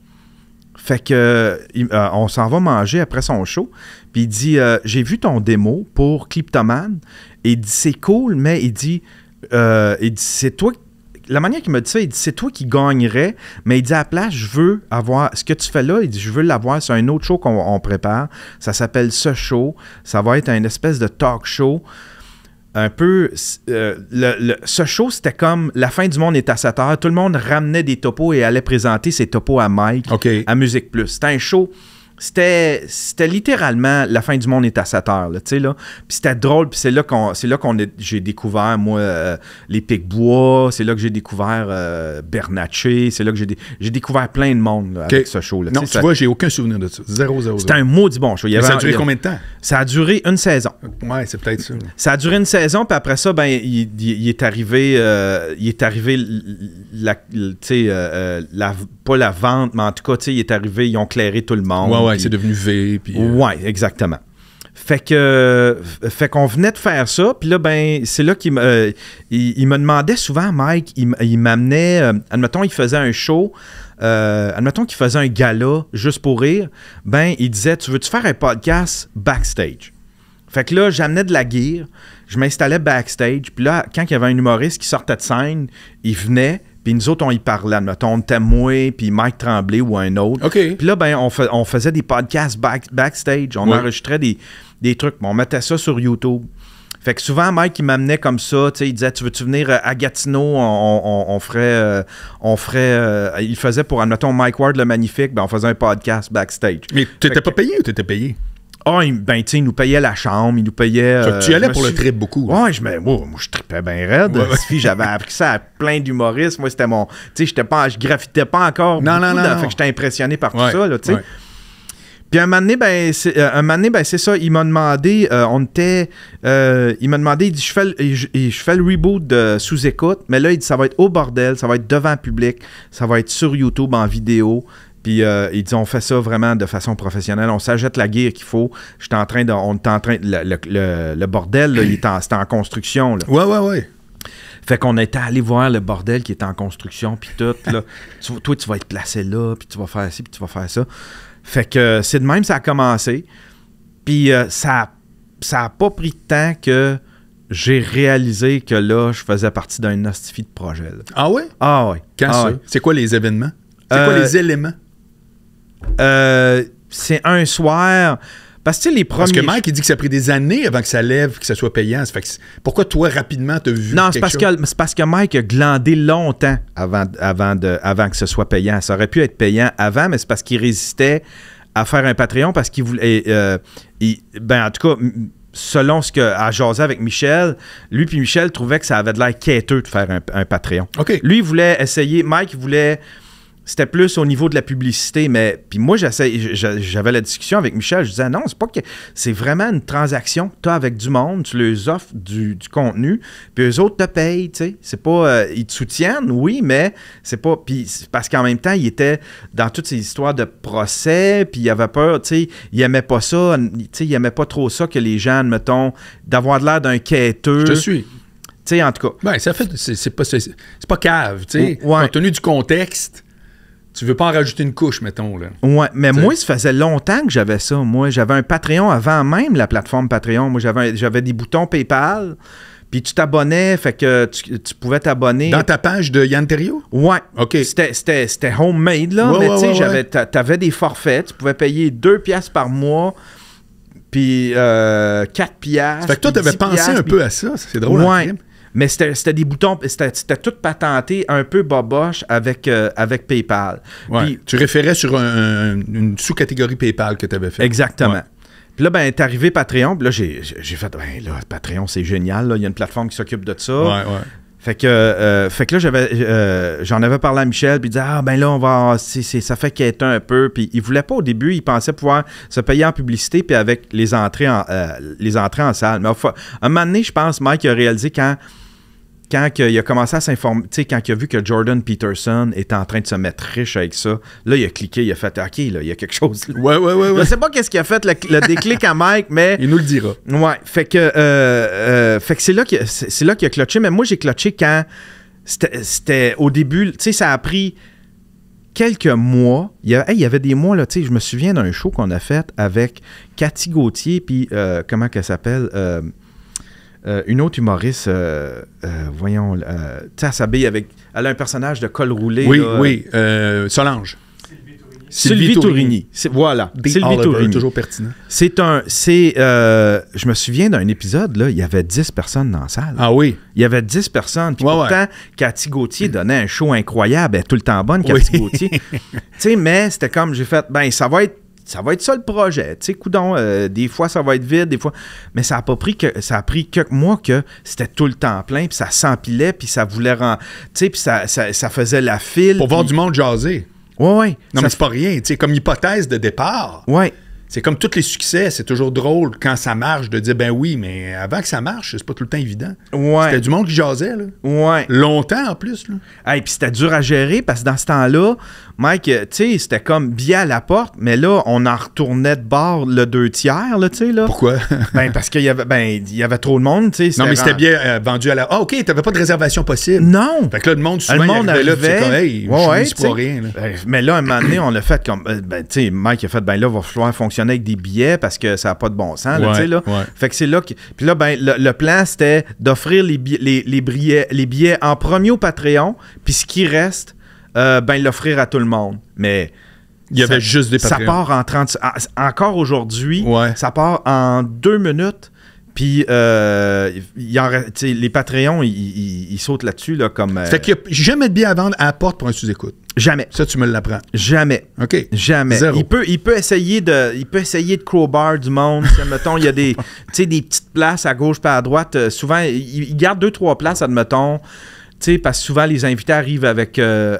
Fait que on s'en va manger après son show, puis il dit, j'ai vu ton démo pour Cliptoman, et il dit, c'est cool, mais il dit c'est toi. La manière qu'il m'a dit ça, il dit c'est toi qui gagnerais, mais il dit à la place, je veux avoir ce que tu fais là, il dit je veux l'avoir sur un autre show qu'on prépare. Ça s'appelle Ce Show. Ça va être une espèce de talk show. Un peu. Ce show, c'était comme la fin du monde est à 7 heures. Tout le monde ramenait des topos et allait présenter ses topos à Mike, à Musique Plus. C'était un show. C'était littéralement la fin du monde est à 7 heures, tu sais, là. Puis c'était drôle, puis c'est là j'ai découvert, moi, les Pic-Bois, c'est là que j'ai découvert Bernatchez, c'est là que j'ai découvert plein de monde là, avec ce show-là. Non, tu vois, j'ai aucun souvenir de ça. 0. C'était un maudit bon show. Ça a duré combien de temps? Ça a duré une saison. Ouais, c'est peut-être ça. Ça a duré une saison, puis après ça, ben, il est arrivé, pas la vente, mais en tout cas, tu sais, il est arrivé, ils ont clairé tout le monde. Ouais, c'est devenu V. Puis, ouais, exactement. Fait qu'on venait de faire ça, puis là, ben, c'est là qu'il il me demandait souvent, Mike, il m'amenait, admettons, il faisait un show, admettons qu'il faisait un gala juste pour rire, ben, il disait, tu veux-tu faire un podcast backstage? Fait que là, j'amenais de la gear, je m'installais backstage, puis là, quand il y avait un humoriste qui sortait de scène, il venait, puis nous autres, on y parlait. Admettons, on était moi, puis Mike Tremblay ou un autre. OK. Puis là, ben, on faisait des podcasts backstage. On enregistrait des trucs. On mettait ça sur YouTube. Fait que souvent, Mike, il m'amenait comme ça. Tu sais, il disait, tu veux-tu venir à Gatineau? On ferait... il faisait pour, admettons, Mike Ward le Magnifique. Ben, on faisait un podcast backstage. Mais t'étais pas payé ou t'étais payé? Ah, ben, tu sais, il nous payait la chambre, il nous payait... tu y allais pour le trip beaucoup. Ouais, moi, je tripais bien raide. J'avais appris ça à plein d'humoristes. Moi, c'était mon... Tu sais, je graffitais pas encore. Non. Fait que j'étais impressionné par tout ça, là, tu sais. Puis un moment donné, ben, c'est ça, il m'a demandé, il m'a demandé, il dit, je fais le reboot de Sous-Écoute, mais là, il dit, ça va être au bordel, ça va être devant le public, ça va être sur YouTube en vidéo. Puis il dit, on fait ça vraiment de façon professionnelle. On s'achète la gear qu'il faut. Le bordel, là, c'était en construction. Là. Ouais. Fait qu'on était allé voir le bordel qui était en construction, puis tout. Là. Toi, tu vas être placé là, puis tu vas faire ci, puis tu vas faire ça. Fait que c'est de même, ça a commencé. Puis ça a pas pris de temps que j'ai réalisé que là, je faisais partie d'un hostifie de projet. Là. Ah ouais? Ah ouais. Quand ça? Ouais. C'est quoi les événements? C'est quoi les éléments? C'est un soir. Parce que les premiers. Parce que Mike, il dit que ça a pris des années avant que ça lève, que ça soit payant. Ça fait que pourquoi toi, rapidement, t'as vu non, quelque chose? C'est parce que Mike a glandé longtemps avant que ce soit payant. Ça aurait pu être payant avant, mais c'est parce qu'il résistait à faire un Patreon parce qu'il voulait. Ben, en tout cas, selon ce qu'a jasé avec Michel, lui puis Michel trouvaient que ça avait de l'air quêteux de faire un Patreon. OK. Lui, il voulait essayer, Mike, il voulait... C'était plus au niveau de la publicité, mais puis moi, j'avais la discussion avec Michel, je disais non, c'est pas que c'est vraiment une transaction que tu as avec du monde, tu leur offres du contenu, puis eux autres te payent, tu sais. C'est pas... ils te soutiennent, oui, mais c'est pas... Puis parce qu'en même temps, il était dans toutes ces histoires de procès, puis il avait peur, tu sais, il aimait pas ça, tu sais, il aimait pas trop ça que les gens, mettons, d'avoir de l'air d'un quêteux. Je te suis. Tu sais, en tout cas. Ben, ça fait... C'est pas cave, tu sais. Ouais. Compte tenu du contexte... Tu veux pas en rajouter une couche, mettons, là. Ouais, mais moi, ça faisait longtemps que j'avais ça. Moi, j'avais un Patreon avant même la plateforme Patreon. Moi, j'avais des boutons PayPal, puis tu t'abonnais, fait que tu pouvais t'abonner. Dans ta page de Yann Terriot? Ouais. OK. C'était homemade, là, ouais, mais tu sais, ouais. t'avais des forfaits. Tu pouvais payer 2 piastres par mois, puis 4 piastres. Fait que toi, t'avais pensé un peu à ça. C'est drôle. Ouais. Mais c'était des boutons, c'était tout patenté un peu boboche avec PayPal. Ouais. Puis, tu référais sur une sous-catégorie PayPal que tu avais fait. Exactement. Ouais. Puis là, ben, t'es arrivé Patreon, puis là, j'ai fait, ben là, Patreon, c'est génial, là, il y a une plateforme qui s'occupe de ça. Ouais. Fait que là, j'en avais parlé à Michel, puis il disait, ah, ben là, on va, ça fait quêter un peu. Puis il voulait pas au début, il pensait pouvoir se payer en publicité, puis avec les entrées en salle. Mais un moment donné, je pense, Mike a réalisé quand il a commencé à s'informer, tu sais, quand il a vu que Jordan Peterson était en train de se mettre riche avec ça, là, il a cliqué, il a fait, OK, là, il y a quelque chose. Là. Ouais. Je sais pas qu'est-ce qui a fait le déclic à Mike, mais... Il nous le dira. Ouais, fait que c'est là qu'il a clutché, mais moi, j'ai clutché quand c'était au début, tu sais, ça a pris quelques mois. Il y avait des mois, là, tu sais, je me souviens d'un show qu'on a fait avec Cathy Gauthier, puis comment qu'elle s'appelle... une autre humoriste, voyons, tu sais, elle s'habille avec... Elle a un personnage de col roulé. Oui, Solange. Sylvie Tourigny. Voilà, Sylvie Tourigny. Toujours pertinent. Je me souviens d'un épisode, là, il y avait 10 personnes dans la salle. Ah oui? Il y avait 10 personnes. Puis pourtant, Cathy Gauthier donnait un show incroyable. Elle est tout le temps bonne, Cathy Gauthier. Tu sais, mais c'était comme, j'ai fait, ben, ça va être ça le projet. Tu sais, coudonc, des fois, ça va être vide, des fois... Mais ça a pris quelques mois que c'était tout le temps plein, puis ça s'empilait, puis ça voulait... Tu sais, puis ça faisait la file. Pour voir du monde jaser. Ouais. Non, mais c'est pas rien. Tu sais, comme hypothèse de départ. Ouais. C'est comme tous les succès, c'est toujours drôle quand ça marche de dire ben oui, mais avant que ça marche, c'est pas tout le temps évident. Ouais. C'était du monde qui jasait, là. Ouais. Longtemps en plus, là. Et puis c'était dur à gérer parce que dans ce temps-là, Mike, tu sais, c'était comme billet à la porte, mais là, on en retournait de bord le 2 tiers, là, tu sais, là. Pourquoi? Ben, parce qu'il y avait trop de monde, tu sais. Non, mais c'était bien vendu à la... Ah, OK, t'avais pas de réservation possible. Non. Fait que là, le monde, souvent, arrivait là, c'est comme, hey, je suis pas rien, là. Mais là, un moment donné, on l'a fait comme... Ben, tu sais, Mike a fait, ben là, il va falloir fonctionner avec des billets parce que ça n'a pas de bon sens, là, tu sais, là. Ouais. Fait que c'est là que... Puis là, ben, le plan, c'était d'offrir les billets en premier au Patreon, puis ce qui reste... ben l'offrir à tout le monde. Mais il y avait juste des Patreons. Ça part en 30... Encore aujourd'hui, ouais. Ça part en 2 minutes. Puis les Patreons, ils sautent là-dessus. Là, comme, fait qu'il n'y a jamais de billets à vendre à la porte pour un sous-écoute. Jamais. Ça, tu me l'apprends. Jamais. OK. Jamais. Zéro. Il peut essayer de crowbar du monde. Mettons, il y a des petites places à gauche et à droite. Souvent, il garde 2-3 places, admettons. Parce que souvent, les invités arrivent avec eux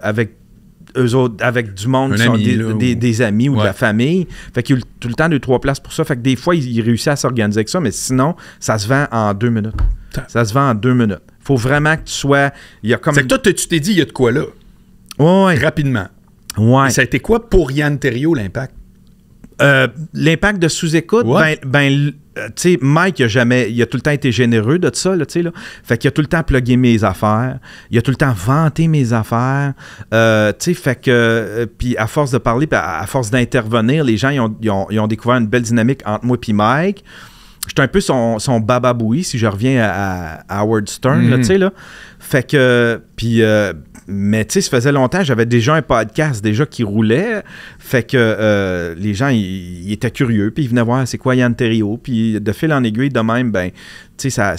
autres, avec du monde qui sont des amis ou de la famille. Fait qu'il y a tout le temps 2-3 places pour ça. Fait que des fois, il réussit à s'organiser avec ça, mais sinon, ça se vend en 2 minutes. Ça se vend en 2 minutes. Faut vraiment que tu sois... C'est que toi, tu t'es dit, il y a de quoi là? Ouais. Rapidement. Ouais. Ça a été quoi pour Yann Terriot, l'impact? L'impact de sous-écoute, tu sais, Mike, il a tout le temps été généreux de ça, là, tu sais, là. Fait qu'il a tout le temps plugué mes affaires. Il a tout le temps vanté mes affaires. Tu sais, fait que... puis à force de parler, puis à force d'intervenir, les gens, ils ont découvert une belle dynamique entre moi et Mike. J'étais un peu son bababoui, si je reviens à Howard Stern, là, tu sais, là. Fait que... Puis... mais tu sais, ça faisait longtemps, j'avais déjà un podcast déjà qui roulait. Fait que les gens, ils étaient curieux, puis ils venaient voir c'est quoi Yann Terriot. Puis de fil en aiguille, de même, ben, tu sais,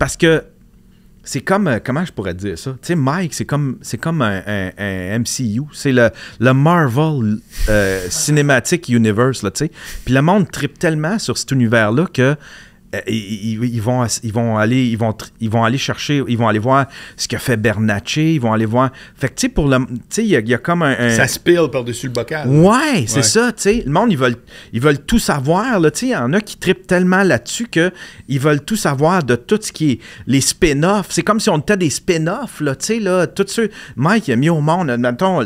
parce que c'est comme, comment je pourrais dire ça? Tu sais, Mike, c'est comme un MCU. C'est le Marvel Cinematic Universe, là, tu sais. Puis le monde trippe tellement sur cet univers-là que ils vont aller chercher, ils vont aller voir ce que fait Bernatchez, ils vont aller voir. Fait que, tu sais, pour le. Tu sais, il y a comme un. Ça spille par-dessus le bocal. Ouais, c'est ça, tu sais. Le monde, ils veulent tout savoir, là, tu sais. Il y en a qui trippent tellement là-dessus qu'ils veulent tout savoir de tout ce qui est les spin-offs. C'est comme si on était des spin-offs, là, tu sais, là. Tout ça. Mike, il a mis au monde, mettons,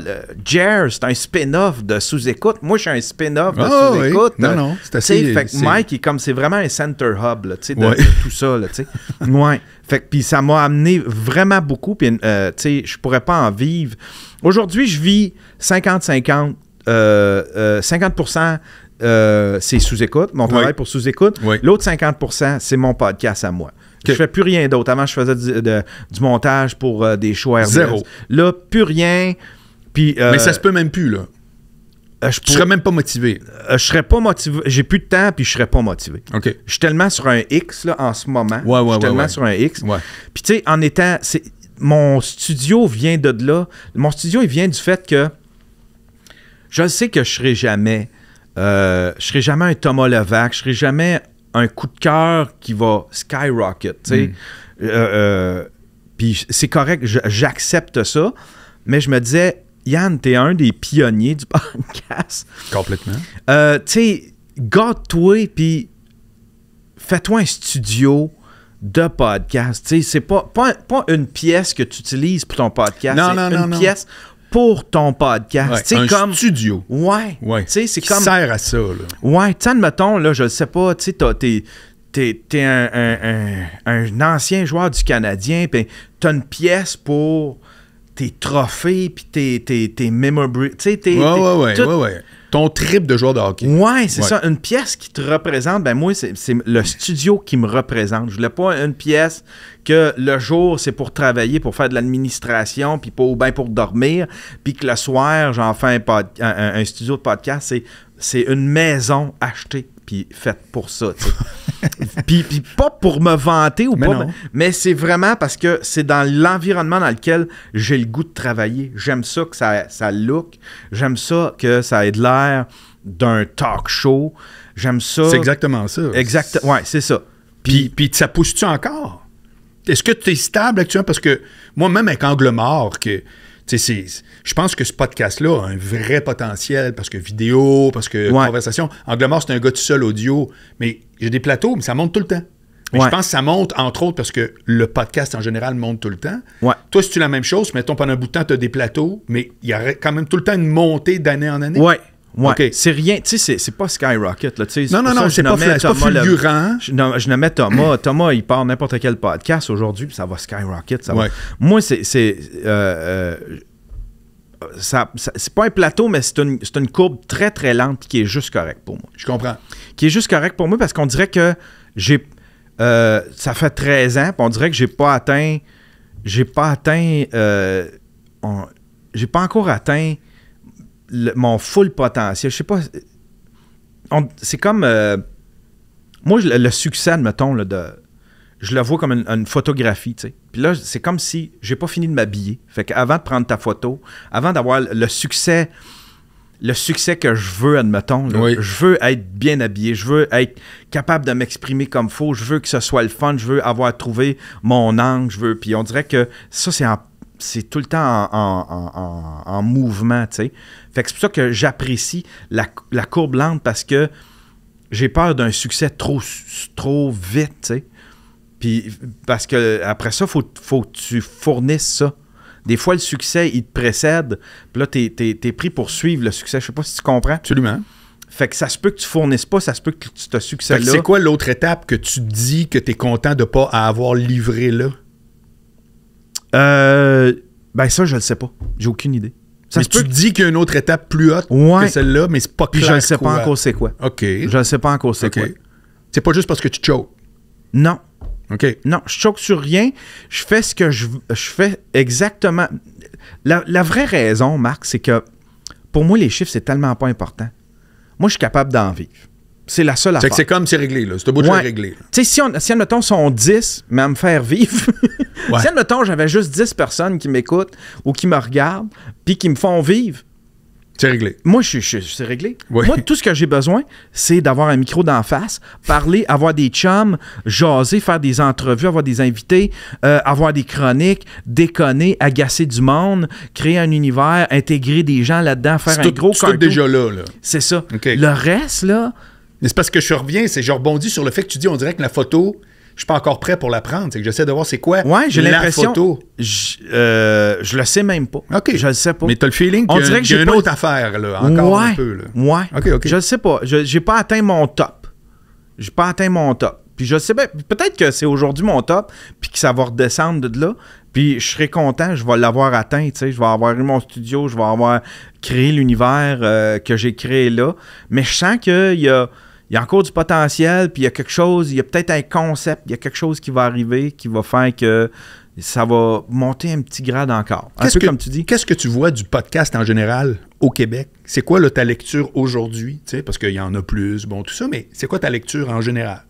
Jer, c'est un spin-off de Sous-Écoute. Moi, je suis un spin-off de Sous-Écoute. Oui. Non, c'est assez. Fait que Mike, c'est vraiment un center hub. Là, de tout ça, là, tu sais. Ouais. Fait que, puis ça m'a amené vraiment beaucoup, puis, tu sais, je pourrais pas en vivre. Aujourd'hui, je vis 50-50. 50%, c'est Sous-Écoute, mon travail pour Sous-Écoute. Oui. L'autre 50%, c'est mon podcast à moi. Okay. Je fais plus rien d'autre. Avant, je faisais du montage pour des shows RDS. Zéro. Là, plus rien. Puis, mais ça se peut même plus, là. Tu serais même pas motivé. Je serais pas motivé. J'ai plus de temps, puis je serais pas motivé. OK. Je suis tellement sur un X, là, en ce moment. Je suis tellement sur un X. Puis, tu sais, en étant... Mon studio vient de là. Mon studio, il vient du fait que je sais que je serai jamais un Thomas Levac, je serai jamais un coup de cœur qui va skyrocket, tu sais. Puis c'est correct, j'accepte ça, mais je me disais, Yann, t'es un des pionniers du podcast. Complètement. Tu sais, garde-toi, puis fais-toi un studio de podcast. Tu sais, c'est pas une pièce que tu utilises pour ton podcast. C'est une pièce pour ton podcast. Ouais, un studio. Ouais. Tu sais, c'est comme... sert à ça, là. Ouais, tu sais, admettons, là, je le sais pas, tu sais, t'es un ancien joueur du Canadien, puis t'as une pièce pour tes trophées, puis tes memorabilia. Tu sais, ouais. Ton trip de joueur de hockey. Ouais, c'est ça. Une pièce qui te représente, ben moi, c'est le studio qui me représente. Je voulais pas une pièce que le jour, c'est pour travailler, pour faire de l'administration, puis bien pour dormir, puis que le soir, j'en fais un studio de podcast. C'est une maison achetée puis faite pour ça, tu sais. puis pas pour me vanter ou pas, mais c'est vraiment parce que c'est dans l'environnement dans lequel j'ai le goût de travailler. J'aime ça que ça look. J'aime ça que ça ait de l'air d'un talk show. J'aime ça. C'est exactement ça. Ouais, c'est ça. Puis ça pousse-tu encore? Est-ce que tu es stable actuellement? Parce que moi-même avec Angle Mort, je pense que ce podcast-là a un vrai potentiel parce que vidéo, parce que conversation. Angle Mort, c'est un gars tout seul audio, mais j'ai des plateaux, mais ça monte tout le temps. Mais je pense que ça monte, entre autres, parce que le podcast en général monte tout le temps. Toi, si tu la même chose, mettons pendant un bout de temps, tu as des plateaux, mais il y aurait quand même tout le temps une montée d'année en année. Ouais. Okay. C'est rien, tu sais, c'est pas skyrocket, là, tu sais. Non, c'est pas fulgurant. Je nommais Thomas. Thomas, il part n'importe quel podcast aujourd'hui, puis ça va skyrocket. Ça va. Moi, c'est pas un plateau, mais c'est une courbe très, très lente qui est juste correcte pour moi. Je comprends. Qui est juste correcte pour moi parce qu'on dirait que ça fait 13 ans, puis on dirait que j'ai pas encore atteint mon full potentiel. Je sais pas. C'est comme. Moi, le succès, admettons, je le vois comme une photographie, tu sais. Puis là, c'est comme si j'ai pas fini de m'habiller. Fait qu'avant de prendre ta photo, avant d'avoir le succès que je veux, admettons, là, je veux être bien habillé, je veux être capable de m'exprimer comme il faut, je veux que ce soit le fun, je veux avoir trouvé mon angle, puis on dirait que ça, c'est tout le temps en mouvement, tu sais. Fait que c'est pour ça que j'apprécie la courbe lente parce que j'ai peur d'un succès trop vite, tu sais. Puis parce que après ça, faut que tu fournisses ça. Des fois, le succès, il te précède, puis là, t'es pris pour suivre le succès. Je sais pas si tu comprends. Absolument. Fait que ça se peut que tu fournisses pas, ça se peut que tu te succès-là. C'est quoi l'autre étape que tu dis que t'es content de pas avoir livré là? Ben ça, je le sais pas. J'ai aucune idée. Mais tu dis qu'il y a une autre étape plus haute que celle-là, mais c'est pas clair. Puis je ne sais pas encore c'est quoi. OK. Je ne sais pas encore c'est quoi. C'est pas juste parce que tu choques. Non. OK. Non, je choque sur rien. Je fais ce que je fais exactement. La vraie raison, Marc, c'est que pour moi, les chiffres, c'est tellement pas important. Moi, je suis capable d'en vivre. C'est la seule affaire. C'est comme c'est réglé, là. C'est au bout de réglé. Tu sais, si admettons, sont 10, mais à me faire vivre, Ouais. Si, admettons, j'avais juste 10 personnes qui m'écoutent ou qui me regardent, puis qui me font vivre, c'est réglé. moi, c'est réglé. Oui. Moi, tout ce que j'ai besoin, c'est d'avoir un micro d'en face, parler, avoir des chums, jaser, faire des entrevues, avoir des invités, avoir des chroniques, déconner, agacer du monde, créer un univers, intégrer des gens là-dedans, faire un gros cartoon. C'est déjà là. C'est ça. Okay. Le reste, là... Mais c'est parce que je rebondis sur le fait que tu dis, on dirait que la photo... Je suis pas encore prêt pour la prendre. C'est que j'essaie de voir c'est quoi j'ai la l'impression, photo. Je le sais même pas. OK. Je le sais pas. Mais tu as le feeling qu'il y a une autre affaire, là, encore un peu. Là. Ouais. OK. Je le sais pas. J'ai pas atteint mon top. J'ai pas atteint mon top. Puis je sais bien, peut-être que c'est aujourd'hui mon top, puis que ça va redescendre de là. Puis je serai content, je vais l'avoir atteint. Tu sais, je vais avoir eu mon studio, je vais avoir créé l'univers que j'ai créé là. Mais je sens qu'il y a encore du potentiel, puis il y a quelque chose, il y a peut-être un concept, il y a quelque chose qui va arriver, qui va faire que ça va monter un petit grade encore. Comme tu dis. Qu'est-ce que tu vois du podcast en général au Québec? C'est quoi là, ta lecture aujourd'hui? Parce qu'il y en a plus, bon, tout ça, mais c'est quoi ta lecture en général?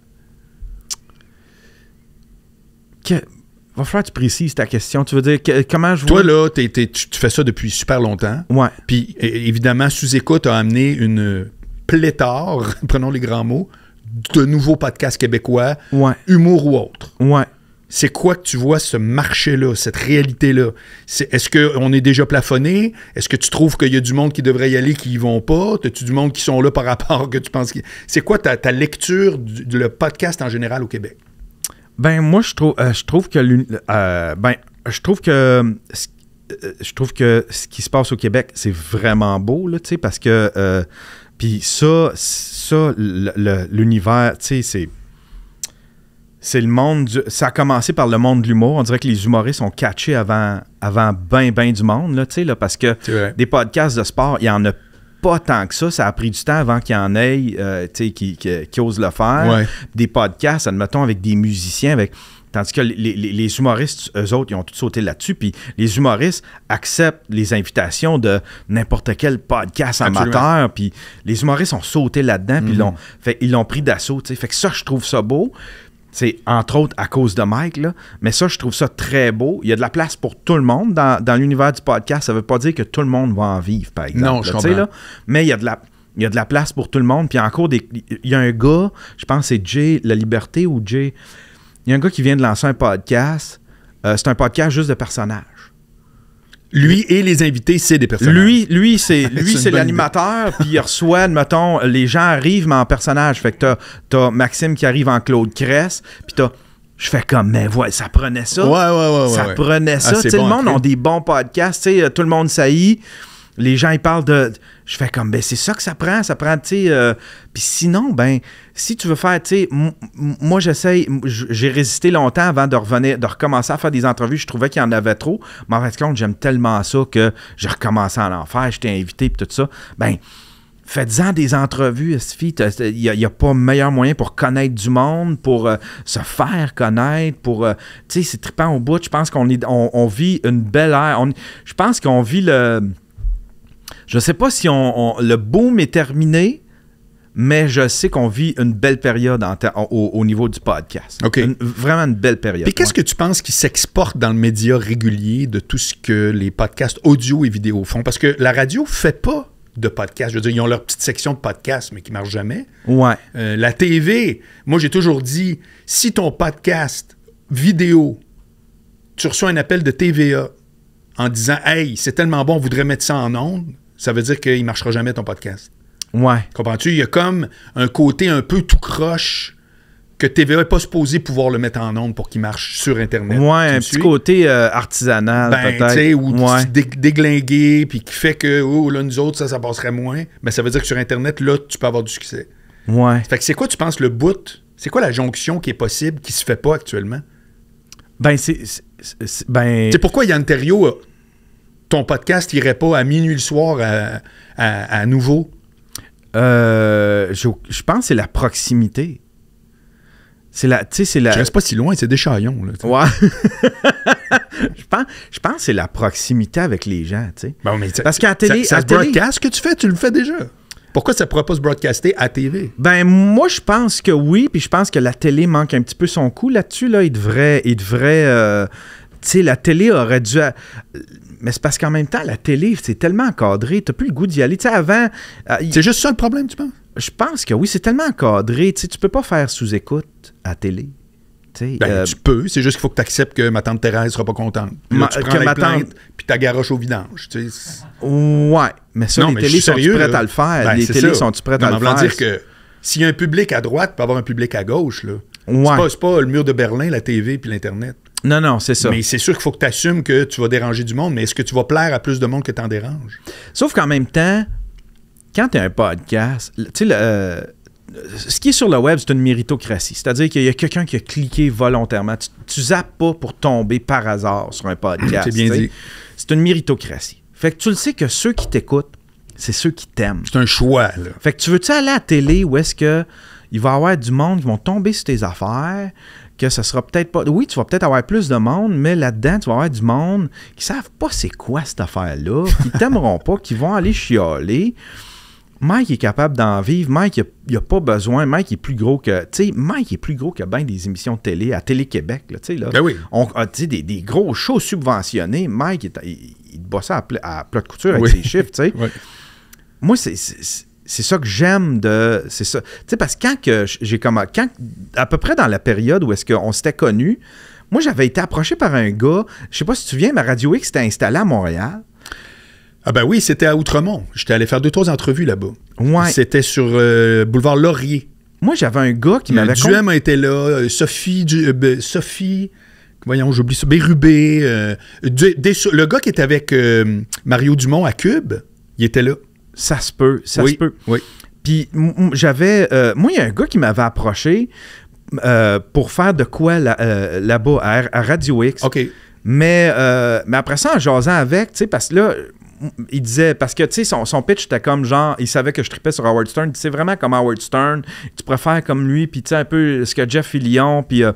Va falloir que tu précises ta question. Tu veux dire, comment je Toi, vois... là, tu fais ça depuis super longtemps. Ouais. Puis, évidemment, Sous-Écoute a amené une... pléthore, prenons les grands mots, de nouveaux podcasts québécois, humour ou autre. Ouais. C'est quoi que tu vois ce marché-là, cette réalité-là? Est-ce qu'on est déjà plafonné? Est-ce que tu trouves qu'il y a du monde qui devrait y aller qui y vont pas? As-tu du monde qui sont là par rapport que tu penses... C'est quoi ta lecture du podcast en général au Québec? Ben, moi, je trouve que... je trouve que ce qui se passe au Québec, c'est vraiment beau, là, tu sais, parce que... Puis ça l'univers, tu sais, c'est le monde... ça a commencé par le monde de l'humour. On dirait que les humoristes ont catché avant ben du monde, là, tu sais, là, parce que des podcasts de sport, il n'y en a pas tant que ça. Ça a pris du temps avant qu'il y en ait, tu sais, qui osent le faire. Ouais. Des podcasts, admettons, avec des musiciens, Tandis que les humoristes, eux autres, ils ont tous sauté là-dessus. Puis les humoristes acceptent les invitations de n'importe quel podcast amateur. Puis les humoristes ont sauté là-dedans. Puis ils l'ont pris d'assaut. T'sais. Fait que ça, je trouve ça beau. C'est entre autres à cause de Mike. Là. Mais ça, je trouve ça très beau. Il y a de la place pour tout le monde dans l'univers du podcast. Ça ne veut pas dire que tout le monde va en vivre, par exemple. Non, je comprends. Là. Mais il y a de la place pour tout le monde. Puis encore, il y a un gars, je pense que c'est Jay La Liberté ou Jay... Il y a un gars qui vient de lancer un podcast. C'est un podcast juste de personnages. Lui et les invités, c'est des personnages. Lui c'est l'animateur, puis il reçoit, admettons, les gens arrivent, mais en personnage. Fait que t'as Maxime qui arrive en Claude Cress, puis je fais comme, mais ouais, ça prenait ça. Ouais. Ça prenait ça. Tu sais, le monde a des bons podcasts. Tu sais, tout le monde saillit. Les gens, ils parlent de... Je fais comme, ben c'est ça que ça prend. Ça prend, tu sais... Puis sinon, ben, si tu veux faire, tu sais... Moi, j'ai résisté longtemps avant de recommencer à faire des entrevues. Je trouvais qu'il y en avait trop. Mais en fait, compte, j'aime tellement ça que j'ai recommencé à en faire. J'étais invité, puis tout ça. Ben, faites-en des entrevues, il n'y a pas meilleur moyen pour connaître du monde, pour se faire connaître, pour... tu sais, c'est trippant au bout. Je pense qu'on vit une belle ère. Je pense qu'on vit le... Je sais pas si le boom est terminé, mais je sais qu'on vit une belle période au niveau du podcast. Okay. Vraiment une belle période. Puis qu'est-ce que tu penses qui s'exporte dans le média régulier de tout ce que les podcasts audio et vidéo font? Parce que la radio fait pas de podcasts. Je veux dire, ils ont leur petite section de podcasts, mais qui ne marche jamais. Ouais. La TV, moi, j'ai toujours dit, si ton podcast vidéo, tu reçois un appel de TVA en disant « Hey, c'est tellement bon, on voudrait mettre ça en ondes », ça veut dire qu'il ne marchera jamais ton podcast. Ouais. Comprends-tu? Il y a comme un côté un peu tout croche que TVA n'est pas supposé pouvoir le mettre en ondes pour qu'il marche sur Internet. Ouais, un petit côté artisanal, peut-être. Tu sais, ou déglingué, puis qui fait que, là, nous autres, ça passerait moins. Mais ça veut dire que sur Internet, là, tu peux avoir du succès. Ouais. Fait que c'est quoi, tu penses, le bout? C'est quoi la jonction qui est possible, qui se fait pas actuellement? Ben, C'est pourquoi Yann Terriot... Ton podcast n'irait pas à minuit le soir à nouveau? Je pense que c'est la proximité. Je reste pas si loin, c'est des chaillons. Là, ouais. je pense que c'est la proximité avec les gens. Tu sais. Bon, mais parce qu'à la télé... Ça broadcast que tu fais, tu le fais déjà. Pourquoi ça ne pourrait pas se broadcaster à TV? Ben, moi, je pense que oui, puis je pense que la télé manque un petit peu son coup là-dessus. Là. Il devrait tu sais, la télé aurait dû... Mais c'est parce qu'en même temps, la télé, c'est tellement encadré, t'as plus le goût d'y aller. Tu sais, avant... c'est juste ça le problème, tu penses? Je pense que oui, c'est tellement encadré. Tu sais, tu peux pas faire sous-écoute à la télé. Tu peux, c'est juste qu'il faut que tu acceptes que ma tante Thérèse sera pas contente. Puis là, tu prends les plaintes, puis tu garoches au vidange. Tu sais. Ouais, mais ça, les télés sont-tu prêtes à le faire? Ben, les télés sont-tu prêtes à le faire? dire que s'il y a un public à droite, il peut y avoir un public à gauche. Là. Ouais. C'est pas le mur de Berlin, la TV puis l'Internet. Non, c'est ça. Mais c'est sûr qu'il faut que tu assumes que tu vas déranger du monde, mais est-ce que tu vas plaire à plus de monde que tu en déranges? Sauf qu'en même temps, quand tu as un podcast, tu sais, ce qui est sur le web, c'est une méritocratie. C'est-à-dire qu'il y a quelqu'un qui a cliqué volontairement. Tu zappes pas pour tomber par hasard sur un podcast. C'est bien dit. C'est une méritocratie. Fait que tu le sais que ceux qui t'écoutent, c'est ceux qui t'aiment. C'est un choix, là. Fait que tu veux-tu aller à la télé où est-ce que il va y avoir du monde qui vont tomber sur tes affaires, que ça sera peut-être pas... Oui, tu vas peut-être avoir plus de monde, mais là-dedans, tu vas avoir du monde qui savent pas c'est quoi cette affaire-là, qui t'aimeront pas, qui vont aller chialer. Mike est capable d'en vivre. Mike, il a pas besoin. Mike est plus gros que... Tu sais, Mike est plus gros que bien des émissions de télé à Télé-Québec, là, tu sais, là. Ben oui. On a des gros shows subventionnés. Mike, il bossait à plat de couture avec ses chiffres, tu sais. Oui. Moi, c'est ça que j'aime de... C'est ça. Tu sais, parce que quand à peu près dans la période où est-ce qu'on s'était connus, moi, j'avais été approché par un gars, je sais pas si tu te souviens, ma Radio X était installée à Montréal. Ah ben oui, c'était à Outremont. J'étais allé faire 2-3 entrevues là-bas. Ouais. C'était sur boulevard Laurier. Moi, j'avais un gars qui m'avait... Duhem était là, Sophie... Voyons, j'oublie ça. Bérubé. Le gars qui était avec Mario Dumont à Cube, il était là. Ça se peut, ça se peut. Oui. Puis j'avais... moi, il y a un gars qui m'avait approché pour faire de quoi là-bas, à Radio X. OK. Mais après ça, en jasant avec, tu sais, parce que là... Il disait, parce que, tu sais, son pitch, était comme genre, il savait que je trippais sur Howard Stern. C'est vraiment comme Howard Stern. Tu préfères comme lui, puis tu sais, un peu ce que Jeff Fillion, puis là,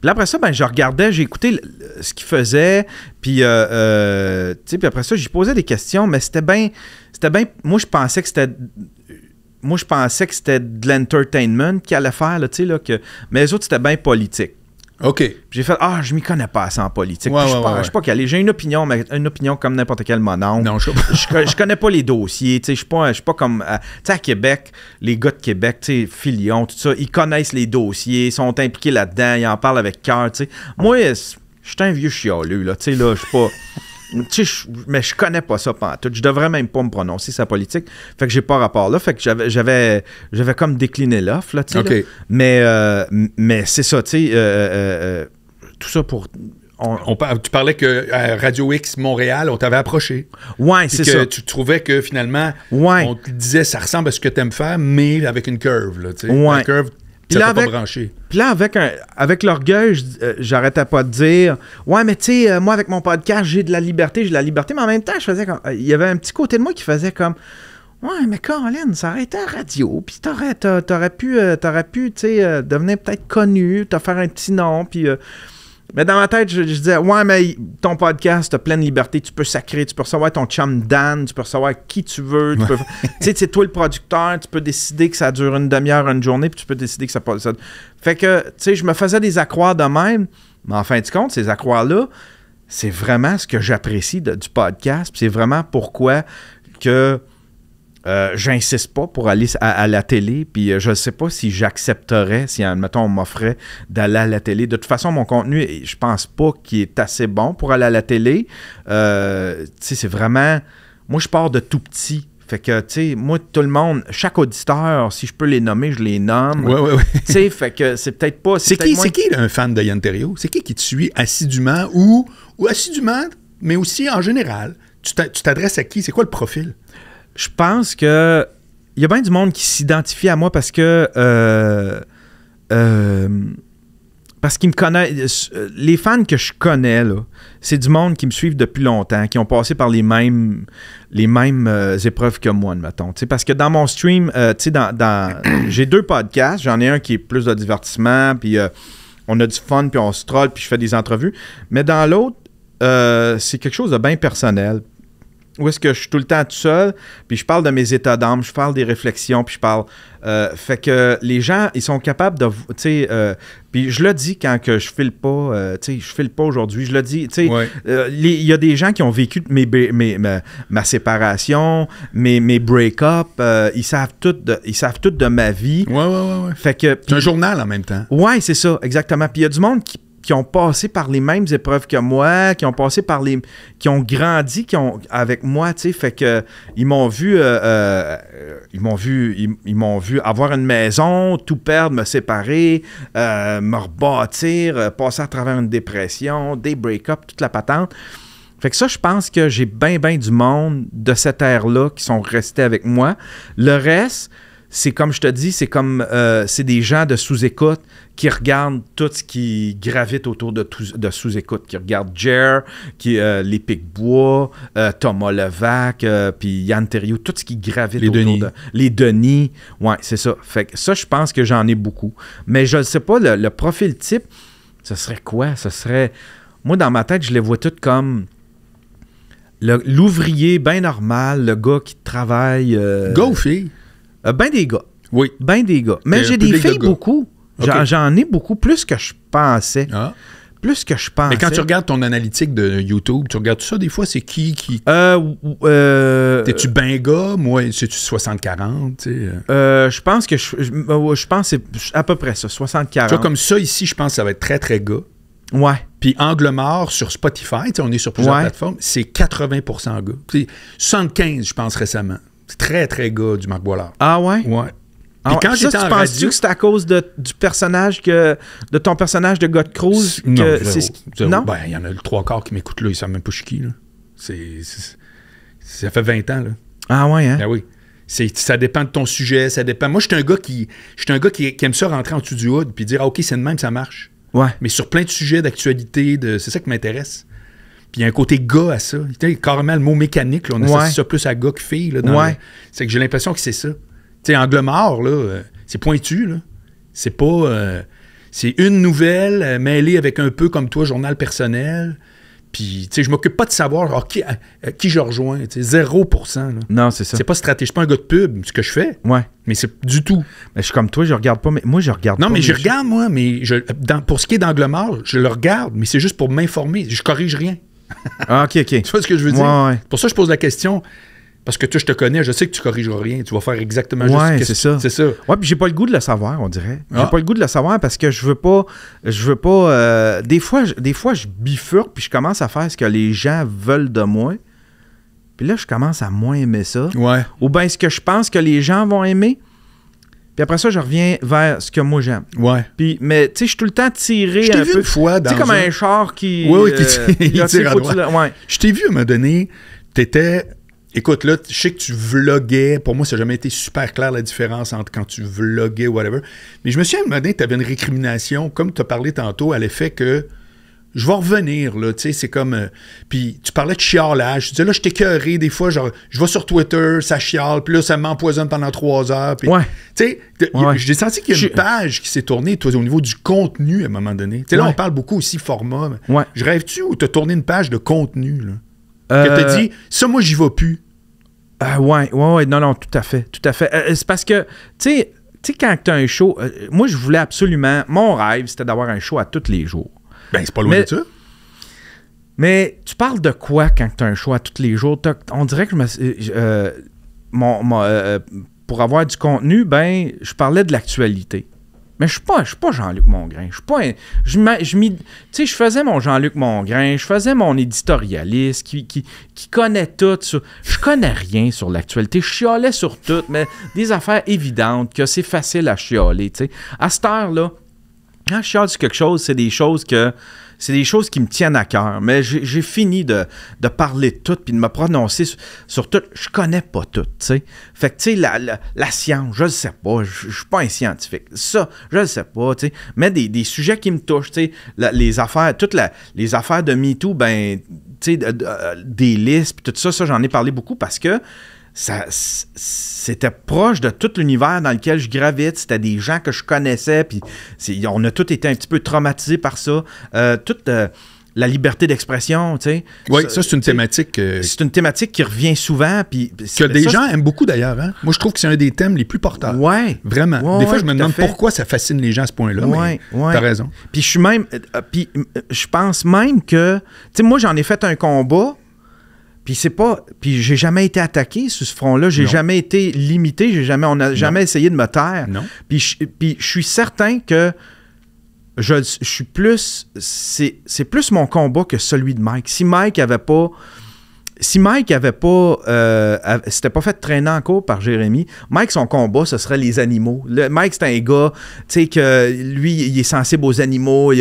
après ça, ben, je regardais, j'ai écouté ce qu'il faisait, puis, tu sais, puis après ça, j'y posais des questions, mais c'était bien, moi, je pensais que c'était de l'entertainment qu'il allait faire, là, tu sais, là, mais les autres, c'était bien politique. OK. Puis j'ai fait, je m'y connais pas assez en politique. Ouais, je suis pas calé. J'ai une opinion, mais une opinion comme n'importe quel mononcle. Non, je connais pas les dossiers. Je suis pas comme... tu sais, à Québec, les gars de Québec, tu sais, Filion, tout ça, ils connaissent les dossiers, sont impliqués là-dedans, ils en parlent avec cœur, tu sais. Moi, je suis un vieux chialeux, là. Tu sais, là, je suis pas... mais je connais pas ça pantoute. Je devrais même pas me prononcer sa politique. Fait que j'ai pas rapport là. Fait que j'avais comme décliné l'offre, là, tu sais. Okay. Mais c'est ça, tu sais. Tout ça pour... Tu parlais que à Radio X Montréal, on t'avait approché. Ouais, c'est ça. Tu trouvais que finalement, ouais. On te disait ça ressemble à ce que tu aimes faire, mais avec une curve, là, tu sais. Ouais. La curve, ça t'a pas branché. Puis là, avec l'orgueil, j'arrêtais pas de dire « Ouais, mais tu sais, moi, avec mon podcast, j'ai de la liberté. » Mais en même temps, je faisais comme... Il y avait un petit côté de moi qui faisait comme « Ouais, mais Caroline, ça aurait été à radio. Puis t'aurais pu tu sais, devenir peut-être connu, te faire un petit nom. » Puis... mais dans ma tête, je disais, ouais, mais ton podcast, t'as pleine liberté, tu peux sacrer, tu peux recevoir ton chum Dan, tu peux recevoir qui tu veux, tu peux... tu sais, c'est toi le producteur, tu peux décider que ça dure une demi-heure, une journée, puis tu peux décider que ça passe... Fait que, tu sais, je me faisais des accroires de même, mais en fin de compte, ces accroires-là, c'est vraiment ce que j'apprécie du podcast, puis c'est vraiment pourquoi que... j'insiste pas pour aller à la télé, puis je ne sais pas si j'accepterais, si, admettons, on m'offrait d'aller à la télé. De toute façon, mon contenu, je pense pas qu'il est assez bon pour aller à la télé. Tu sais, c'est vraiment... Moi, je pars de tout petit. Fait que, tu sais, moi, tout le monde, chaque auditeur, si je peux les nommer, je les nomme. Oui. Tu sais, fait que c'est peut-être pas... C'est qui un fan de Yann Terriot? C'est qui te suit assidûment ou assidûment, mais aussi en général? Tu t'adresses à qui? C'est quoi le profil? Je pense que il y a bien du monde qui s'identifie à moi parce que parce qu'ils me connaissent. Les fans que je connais, là, c'est du monde qui me suivent depuis longtemps, qui ont passé par les mêmes épreuves que moi, admettons. Parce que dans mon stream, j'ai 2 podcasts. J'en ai un qui est plus de divertissement, puis on a du fun, puis on se troll, puis je fais des entrevues. Mais dans l'autre, c'est quelque chose de bien personnel. où est-ce que je suis tout le temps tout seul, puis je parle de mes états d'âme, je parle des réflexions, puis je parle... fait que les gens, ils sont capables de... Tu sais, puis je le dis quand que je file pas, tu sais, je file pas aujourd'hui, je le dis, tu sais, il y a des gens qui ont vécu ma séparation, mes break-up, ils savent tout de ma vie. Ouais. Fait que... C'est un journal en même temps. Ouais, c'est ça, exactement. Puis il y a du monde qui ont passé par les mêmes épreuves que moi, qui ont passé par qui ont grandi avec moi, tu sais, fait que ils m'ont vu avoir une maison, tout perdre, me séparer, me rebâtir, passer à travers une dépression, des break-up, toute la patente. Fait que ça, je pense que j'ai bien du monde de cette ère-là qui sont restés avec moi. Le reste, c'est comme je te dis, c'est des gens de sous-écoute qui regardent tout ce qui gravite autour de sous-écoute, qui regardent Jer, les Picbois, Thomas Levac, puis Yann Terriot, tout ce qui gravite autour de... Les Denis. Ouais, c'est ça. Fait que ça, je pense que j'en ai beaucoup. Mais je ne sais pas, le profil type, ce serait quoi? Ce serait... Moi, dans ma tête, je les vois tous comme... L'ouvrier bien normal, le gars qui travaille... Gars ou fille? Ben des gars. Oui. Ben des gars. Mais j'ai des filles beaucoup. Okay. J'en ai beaucoup, plus que je pensais. Ah. Plus que je pensais. Mais quand tu regardes ton analytique de YouTube, tu regardes tout ça, des fois, c'est qui? T'es-tu ben gars? Moi, c'est-tu 60-40? Je pense que je pense que c'est à peu près ça, 60-40. Tu vois, comme ça, ici, je pense que ça va être très, très gars. Ouais. Puis Angle Mort sur Spotify, on est sur plusieurs plateformes, c'est 80% gars. T'sais, 75, je pense, récemment. C'est très, très gars du Marc Boilard. Ah ouais? Ouais. Puis quand j'étais en radio... Penses-tu que c'est à cause du personnage de ton personnage de God Cruz? Non, non? Ben, il y en a le 3/4 qui m'écoutent là, ils savent même pas je suis qui, là. Ça fait 20 ans, là. Ah ouais, hein? Ben oui. Ça dépend de ton sujet, ça dépend... Moi, je suis un gars qui aime ça rentrer en dessous du hood puis dire « Ah, OK, c'est de même, ça marche. » Ouais. Mais sur plein de sujets d'actualité, c'est ça qui m'intéresse. Puis il y a un côté gars à ça. Carrément, le mot mécanique, là, on associe ça plus à gars que fille. Là, c'est que j'ai l'impression que c'est ça. Tu sais, Angle Mort, là, c'est pointu, là. C'est pas... c'est une nouvelle mêlée avec un peu comme toi, journal personnel. Puis, tu sais, je m'occupe pas de savoir qui je rejoins. 0%. Là. Non, c'est ça. C'est pas stratégique. Je suis pas un gars de pub, ce que je fais. Ouais. Mais c'est du tout. Mais je suis comme toi, je regarde pas. Mais moi, je regarde non, pas. Non, mais je regarde, moi. Mais pour ce qui est d'Angle Mort, je le regarde. Mais c'est juste pour m'informer. Je corrige rien. Ah, OK. Tu vois ce que je veux dire? Ouais. Pour ça, je pose la question. Parce que toi, je te connais, je sais que tu corrigeras rien. Tu vas faire exactement juste ce que c'est ça. Ouais, puis j'ai pas le goût de le savoir, on dirait. J'ai pas le goût de le savoir parce que je veux pas... des fois, je bifurque puis je commence à faire ce que les gens veulent de moi. Puis là, je commence à moins aimer ça. Ouais. Ou bien ce que je pense que les gens vont aimer. Puis après ça, je reviens vers ce que moi j'aime. Ouais. Puis, mais tu sais, je suis tout le temps tiré un peu. Je t'ai vu une fois dans... Tu sais, comme un char qui... Oui, qui tire à droite. Ouais. Je t'ai vu à un moment donné, t'étais... Écoute, là, je sais que tu vloguais. Pour moi, ça n'a jamais été super clair la différence entre quand tu vloguais ou whatever. Mais je me souviens, à un moment donné, tu avais une récrimination, comme tu as parlé tantôt, à l'effet que je vais revenir, là, tu sais, c'est comme... puis tu parlais de chialage. Tu disais, là, je t'ai écœuré des fois, genre, je vais sur Twitter, ça chiale, puis là, ça m'empoisonne pendant 3 heures. Puis, ouais. Tu sais, j'ai senti qu'il y a une page qui s'est tournée, toi, au niveau du contenu, à un moment donné. Tu sais, là, on parle beaucoup aussi format. Ouais. Je rêve-tu ou tu as tourné une page de contenu, là? Que t'as dit, ça, moi, j'y vais plus. Ouais, non, tout à fait. C'est parce que, tu sais, quand t'as un show, moi, je voulais absolument, mon rêve, c'était d'avoir un show à tous les jours. Ben, c'est pas loin de ça. Mais tu parles de quoi quand t'as un show à tous les jours? On dirait que pour avoir du contenu, ben, je parlais de l'actualité. Mais je suis pas Jean-Luc Mongrain. Je suis pas tu sais, je faisais mon Jean-Luc Mongrain, je faisais mon éditorialiste qui connaît tout. Je connais rien sur l'actualité. Je chialais sur tout, mais des affaires évidentes que c'est facile à chialer. Tu sais. À cette heure-là, quand je chiale sur quelque chose, c'est des choses qui me tiennent à cœur. Mais j'ai fini de parler de tout puis de me prononcer sur tout. Je connais pas tout, tu sais. Fait que, tu sais, la science, je le sais pas. Je suis pas un scientifique. Ça, je le sais pas, tu sais. Mais des sujets qui me touchent, tu sais, les affaires de MeToo, ben, tu sais, des listes puis tout ça, j'en ai parlé beaucoup parce que c'était proche de tout l'univers dans lequel je gravite. C'était des gens que je connaissais, puis on a tous été un petit peu traumatisés par ça. la liberté d'expression, tu sais. Oui, ça, c'est une thématique... c'est une thématique qui revient souvent. Puis que des gens aiment beaucoup, d'ailleurs. Hein? Moi, je trouve que c'est un des thèmes les plus porteurs. Oui. Vraiment. Ouais, des fois, je me demande fait. Pourquoi ça fascine les gens à ce point-là. Mais t'as raison. Puis je pense même que... Tu sais, moi, j'en ai fait un combat... Puis j'ai jamais été attaqué sur ce front-là, j'ai jamais été limité, on n'a jamais essayé de me taire. Non. Puis je suis certain que je suis plus... C'est plus mon combat que celui de Mike. Si Mike avait pas... s'était pas fait traîner en cours par Jérémy, Mike, son combat, ce serait les animaux. Mike, c'est un gars, tu sais, que lui, il est sensible aux animaux.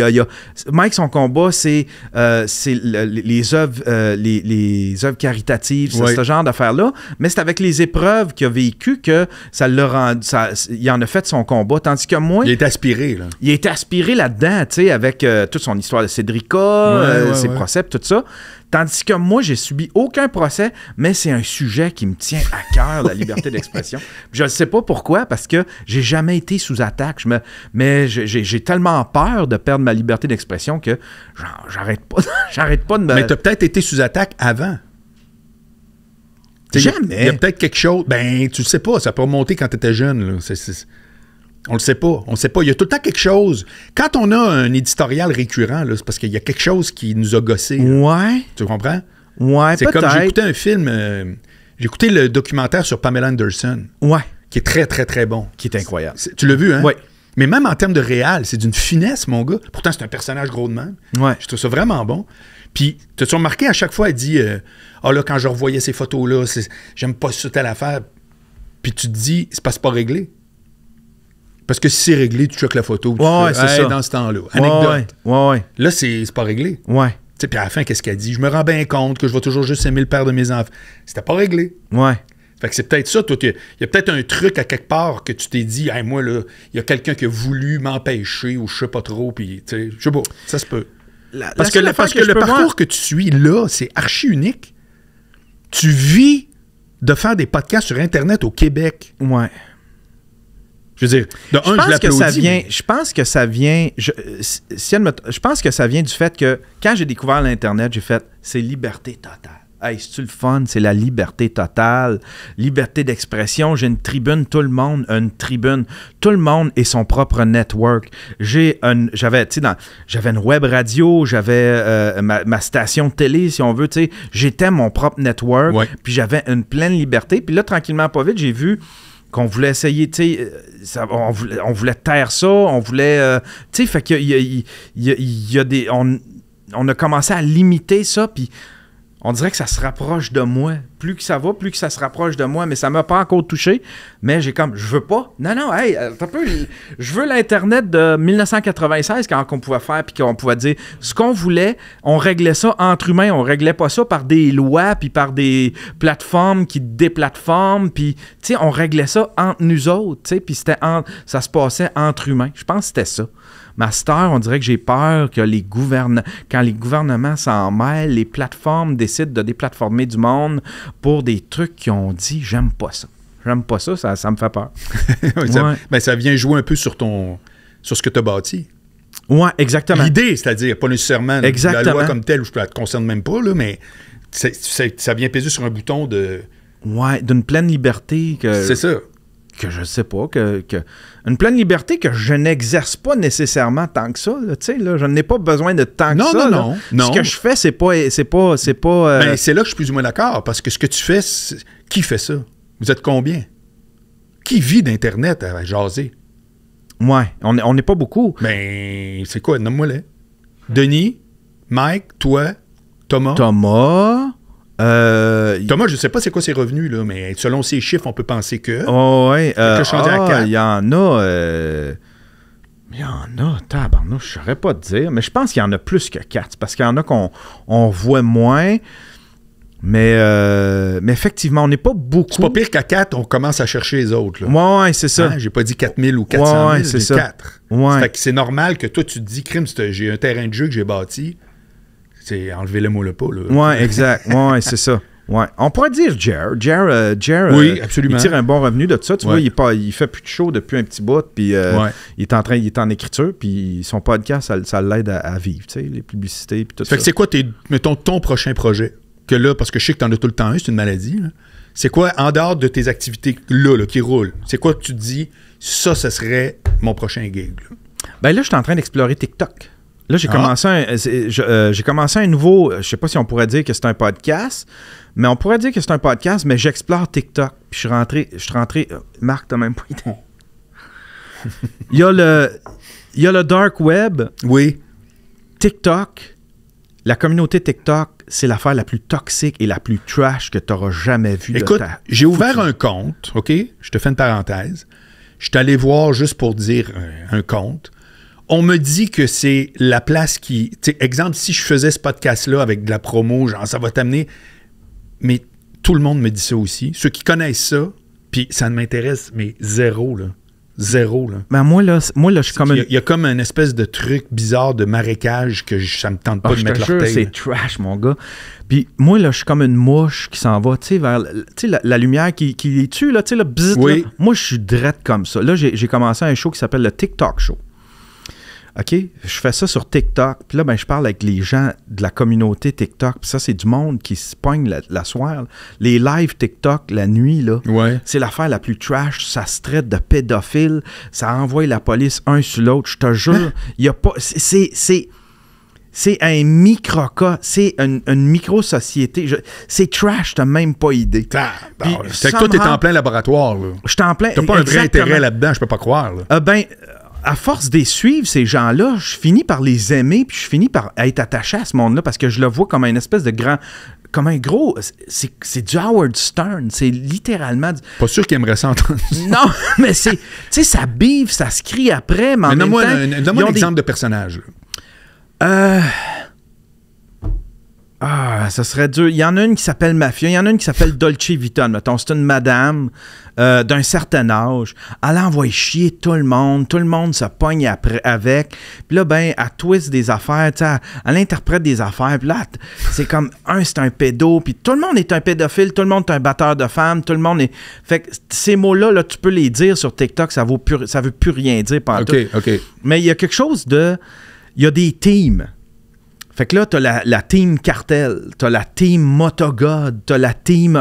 Mike, son combat, c'est les œuvres caritatives, ce genre d'affaires-là. Mais c'est avec les épreuves qu'il a vécues que ça l'a rendu... il en a fait son combat. Tandis que moi... Il est aspiré, là. Il est aspiré là-dedans, tu sais, avec toute son histoire de Cédrica, ses procès, tout ça. Tandis que moi, j'ai subi aucun procès, mais c'est un sujet qui me tient à cœur, la liberté d'expression. Je ne sais pas pourquoi, parce que j'ai jamais été sous attaque. Mais j'ai tellement peur de perdre ma liberté d'expression que j'arrête pas de me... Mais tu as peut-être été sous attaque avant. Jamais. Il y a peut-être quelque chose... Ben, tu le sais pas, ça peut remonter quand tu étais jeune, là. On le sait pas. On le sait pas. Il y a tout le temps quelque chose. Quand on a un éditorial récurrent, là, c'est parce qu'il y a quelque chose qui nous a gossé. Ouais. Tu comprends? Ouais, c'est peut-être. Comme j'ai écouté un film... j'ai écouté le documentaire sur Pamela Anderson. Ouais. Qui est très, très, très bon. Qui est incroyable. Tu l'as vu, hein? Oui. Mais même en termes de réel, c'est d'une finesse, mon gars. Pourtant, c'est un personnage gros de même. Ouais. Je trouve ça vraiment bon. Puis, t'as-tu remarqué, à chaque fois, elle dit là, quand je revoyais ces photos-là, j'aime pas ça, telle affaire. Puis tu te dis, c'est pas réglé. Parce que si c'est réglé, tu checkes la photo. Ouais, c'est ça. Dans ce temps-là. Anecdote. Ouais. Là, c'est pas réglé. Ouais. Puis à la fin, qu'est-ce qu'elle dit? Je me rends bien compte que je vais toujours juste aimer le père de mes enfants. C'était pas réglé. Ouais. Fait que c'est peut-être ça. Il y a peut-être un truc à quelque part que tu t'es dit, hey, moi, là, il y a quelqu'un qui a voulu m'empêcher ou je sais pas trop. Puis, tu sais, je sais pas. Ça se peut. Parce que le parcours que tu suis là, c'est archi unique. Tu vis de faire des podcasts sur Internet au Québec. Ouais. Je veux dire, de un, je l'applaudis. Je pense que ça vient... Je pense que ça vient du fait que quand j'ai découvert l'Internet, j'ai fait « c'est liberté totale ». Hey, c'est-tu le fun? C'est la liberté totale. Liberté d'expression. J'ai une tribune. Tout le monde a une tribune. Tout le monde est son propre network. J'avais une web radio. J'avais ma station de télé, si on veut. J'étais mon propre network. Ouais. Puis j'avais une pleine liberté. Puis là, tranquillement, pas vite, j'ai vu qu'on voulait essayer, on voulait taire ça, on voulait, fait qu'il y a des... On a commencé à limiter ça, puis on dirait que ça se rapproche de moi. Plus que ça va, plus que ça se rapproche de moi, mais ça m'a pas encore touché. Mais j'ai comme, je veux pas. Non, hey, je veux l'Internet de 1996 quand on pouvait faire, puis qu'on pouvait dire ce qu'on voulait, on réglait ça entre humains, on réglait pas ça par des lois, puis par des plateformes qui déplatforment, puis on réglait ça entre nous autres, puis ça se passait entre humains. Je pense que c'était ça. Master, on dirait que j'ai peur que quand les gouvernements s'en mêlent, les plateformes décident de déplatformer du monde pour des trucs qu'ils ont dit, j'aime pas ça. J'aime pas ça, ça me fait peur. Ça vient jouer un peu sur ce que tu as bâti. Oui, exactement. L'idée, c'est-à-dire, pas nécessairement exactement. La loi comme telle, où je ne te concerne même pas, là, mais ça vient peser sur un bouton de... Ouais, d'une pleine liberté que... C'est ça. Que je sais pas, une pleine liberté que je n'exerce pas nécessairement tant que ça. Je n'ai pas besoin de tant que ça. Non. Ce que je fais, c'est pas... Ben, c'est là que je suis plus ou moins d'accord, parce que ce que tu fais, qui fait ça? Vous êtes combien? Qui vit d'Internet à jaser? Ouais, on n'est pas beaucoup. Ben, c'est quoi? Nomme-moi-les. Denis, Mike, toi, Thomas. Thomas, je ne sais pas c'est quoi ses revenus, là, mais selon ses chiffres, on peut penser que... Oh, ouais. Il y en a... Il y en a, tabarnouche, je ne saurais pas te dire, mais je pense qu'il y en a plus que 4, parce qu'il y en a qu'on voit moins, mais effectivement, on n'est pas beaucoup. C'est pas pire qu'à 4, on commence à chercher les autres. Là. Ouais, c'est ça. Hein? J'ai pas dit 4000 ou 400 000, c'est ça. 4. Ouais. Fait que c'est normal que toi, tu te dis, crime, j'ai un terrain de jeu que j'ai bâti. C'est enlever le mot le pas. Là. Ouais, exact. Ouais, c'est ça. Ouais. On pourrait dire Jer. Oui, absolument. Il tire un bon revenu de ça. Tu vois, il fait plus de show depuis un petit bout, puis il est en écriture, puis son podcast, ça l'aide à vivre, tu sais, les publicités, puis tout ça. Fait que c'est quoi, mettons, ton prochain projet? Que là, parce que je sais que t'en as tout le temps un, c'est une maladie, là. C'est quoi, en dehors de tes activités là, qui roulent, c'est quoi que tu te dis, ça serait mon prochain gig, là? Ben là, je suis en train d'explorer TikTok. Là, j'ai commencé un nouveau, je sais pas si on pourrait dire que c'est un podcast, mais on pourrait dire que c'est un podcast, mais j'explore TikTok. Puis je suis rentré, Marc, t'as même pas idée. Il y a le dark web. Oui. TikTok, la communauté TikTok, c'est l'affaire la plus toxique et la plus trash que tu auras jamais vue. Écoute, j'ai ouvert un compte, OK? Je te fais une parenthèse. Je suis allé voir juste pour dire un compte. On me dit que c'est la place qui... Tu sais, exemple, si je faisais ce podcast-là avec de la promo, genre, ça va t'amener... Mais tout le monde me dit ça aussi. Ceux qui connaissent ça, puis ça ne m'intéresse, mais zéro, là. Zéro, là. Ben moi, là, je suis comme... Il y a comme une espèce de truc bizarre de marécage que ça me tente pas de mettre l'orteil. C'est trash, mon gars. Puis moi, là, je suis comme une mouche qui s'en va, tu sais, vers la lumière qui les tue, là, tu sais, le bzzz, oui. Là. Moi, je suis drette comme ça. Là, j'ai commencé un show qui s'appelle le TikTok Show. OK? Je fais ça sur TikTok. Puis là, ben, je parle avec les gens de la communauté TikTok. Puis ça, c'est du monde qui se pogne la soirée. Les lives TikTok, la nuit, là, c'est l'affaire la plus trash. Ça se traite de pédophile. Ça envoie la police un sur l'autre. Je te jure, il n'y a pas... C'est un micro-cas. C'est une micro-société. C'est trash, t'as même pas idée. C'est que toi, t'es en plein laboratoire, là. Je suis en plein... T'as pas un vrai intérêt là-dedans, je peux pas croire, là. À force de suivre ces gens-là, je finis par les aimer, puis je finis par être attaché à ce monde-là, parce que je le vois comme une espèce de grand... Comme un gros... C'est du Howard Stern. C'est littéralement... Pas sûr qu'il aimerait ça entendre. Non, mais c'est... Tu sais, ça bive, ça se crie après, mais en même temps... Donne-moi un exemple de personnage, là. Ça serait dur. Il y en a une qui s'appelle Mafia, il y en a une qui s'appelle Dolce Vita, mettons. C'est une madame d'un certain âge. Elle envoie chier tout le monde se pogne après avec. Puis là, ben, elle twist des affaires, tu sais, elle interprète des affaires. Puis là, c'est comme, c'est un pédo, puis tout le monde est un pédophile, tout le monde est un batteur de femmes, tout le monde est... Fait que ces mots-là, là, tu peux les dire sur TikTok, ça veut plus rien dire pendant tout. OK. Mais il y a quelque chose de... Il y a des teams. Fait que là, t'as la team Cartel, t'as la team Motogod, t'as la team...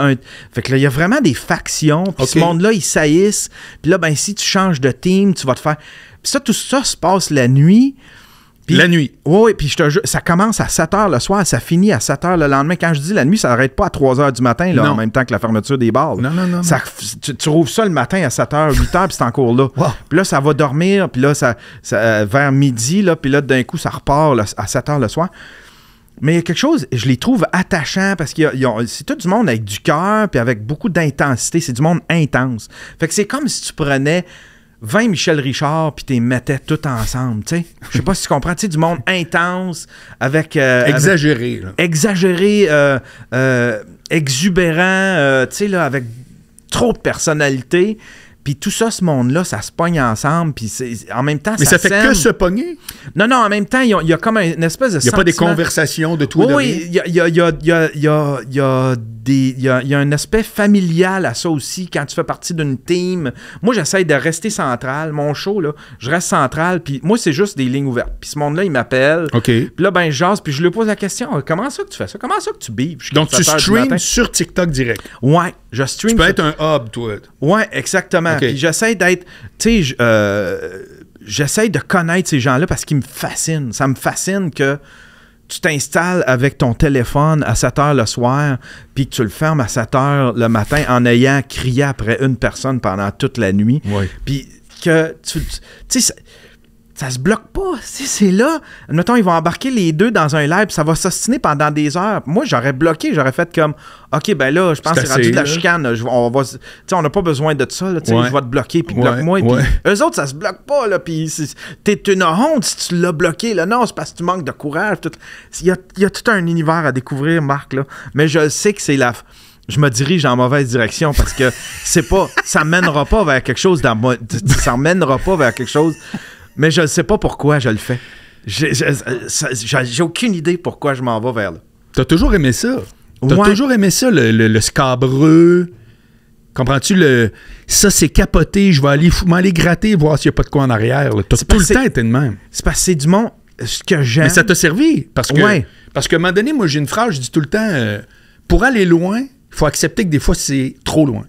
Fait que là, il y a vraiment des factions, puis ce monde-là, ils saillissent. Puis là, ben, si tu changes de team, tu vas te faire... Puis ça, tout ça se passe la nuit. Puis, la nuit? Oui, puis je te jure, ça commence à 7 h le soir, ça finit à 7 h le lendemain. Quand je dis la nuit, ça n'arrête pas à 3 h du matin, là, en même temps que la fermeture des bars. Non. Tu rouvres ça le matin à 7 h, 8 h, puis c'est encore là. Wow. Puis là, ça va dormir, puis là, ça vers midi, là, puis là, d'un coup, ça repart là, à 7 h le soir. Mais il y a quelque chose, je les trouve attachants parce que c'est tout du monde avec du cœur puis avec beaucoup d'intensité. C'est du monde intense. Fait que c'est comme si tu prenais 20 Michel Richard puis tu les mettais tout ensemble, tu sais. Je sais pas si tu comprends, tu sais, du monde intense avec... exagéré, là. Exagéré, exubérant, tu sais, là, avec trop de personnalité. Puis tout ça, ce monde-là, ça se pogne ensemble, puis en même temps, mais ça fait que se pogner? Non, en même temps, il y a comme une espèce de sentiment... Il n'y a pas des conversations de tout et de rien? Oui, il y a un aspect familial à ça aussi, quand tu fais partie d'une team. Moi, j'essaie de rester central. Mon show, là, je reste central, puis moi, c'est juste des lignes ouvertes. Puis ce monde-là, il m'appelle. OK. Puis là, ben, je jase, puis je lui pose la question, comment ça que tu fais ça? Comment ça que tu bives? Donc, tu streams sur TikTok direct? Ouais, je stream. Tu peux être un hub, toi. Ouais, exactement. Okay. Puis j'essaie d'être, tu sais, j'essaie de connaître ces gens-là parce qu'ils me fascinent. Ça me fascine que tu t'installes avec ton téléphone à 7 h le soir, puis que tu le fermes à 7 h le matin en ayant crié après une personne pendant toute la nuit. Ouais. Puis que tu sais, ça se bloque pas. C'est là. Admettons, ils vont embarquer les deux dans un live, ça va s'ostiner pendant des heures. Moi, j'aurais bloqué, j'aurais fait comme, OK, ben là, je pense que c'est rendu de la chicane. On n'a pas besoin de ça. Là, je vais te bloquer, puis bloque-moi. Puis eux autres, ça se bloque pas. Là, puis t'es une honte si tu l'as bloqué. Là. Non, c'est parce que tu manques de courage. Il y a tout un univers à découvrir, Marc. Là. Mais je sais que c'est je me dirige en mauvaise direction parce que ça mènera pas vers quelque chose ça mènera pas vers quelque chose. Mais je ne sais pas pourquoi je le fais. J'ai aucune idée pourquoi je m'en vais vers là. T'as toujours aimé ça? T'as toujours aimé ça, le scabreux. Comprends-tu? Ça, c'est capoté. Je vais aller m'aller gratter, voir s'il n'y a pas de quoi en arrière. T'as tout le temps été de même. C'est parce que c'est du monde... Ce que j'aime... Mais ça t'a servi. Parce qu'à un moment donné, moi, j'ai une phrase, je dis tout le temps, pour aller loin, il faut accepter que des fois, c'est trop loin.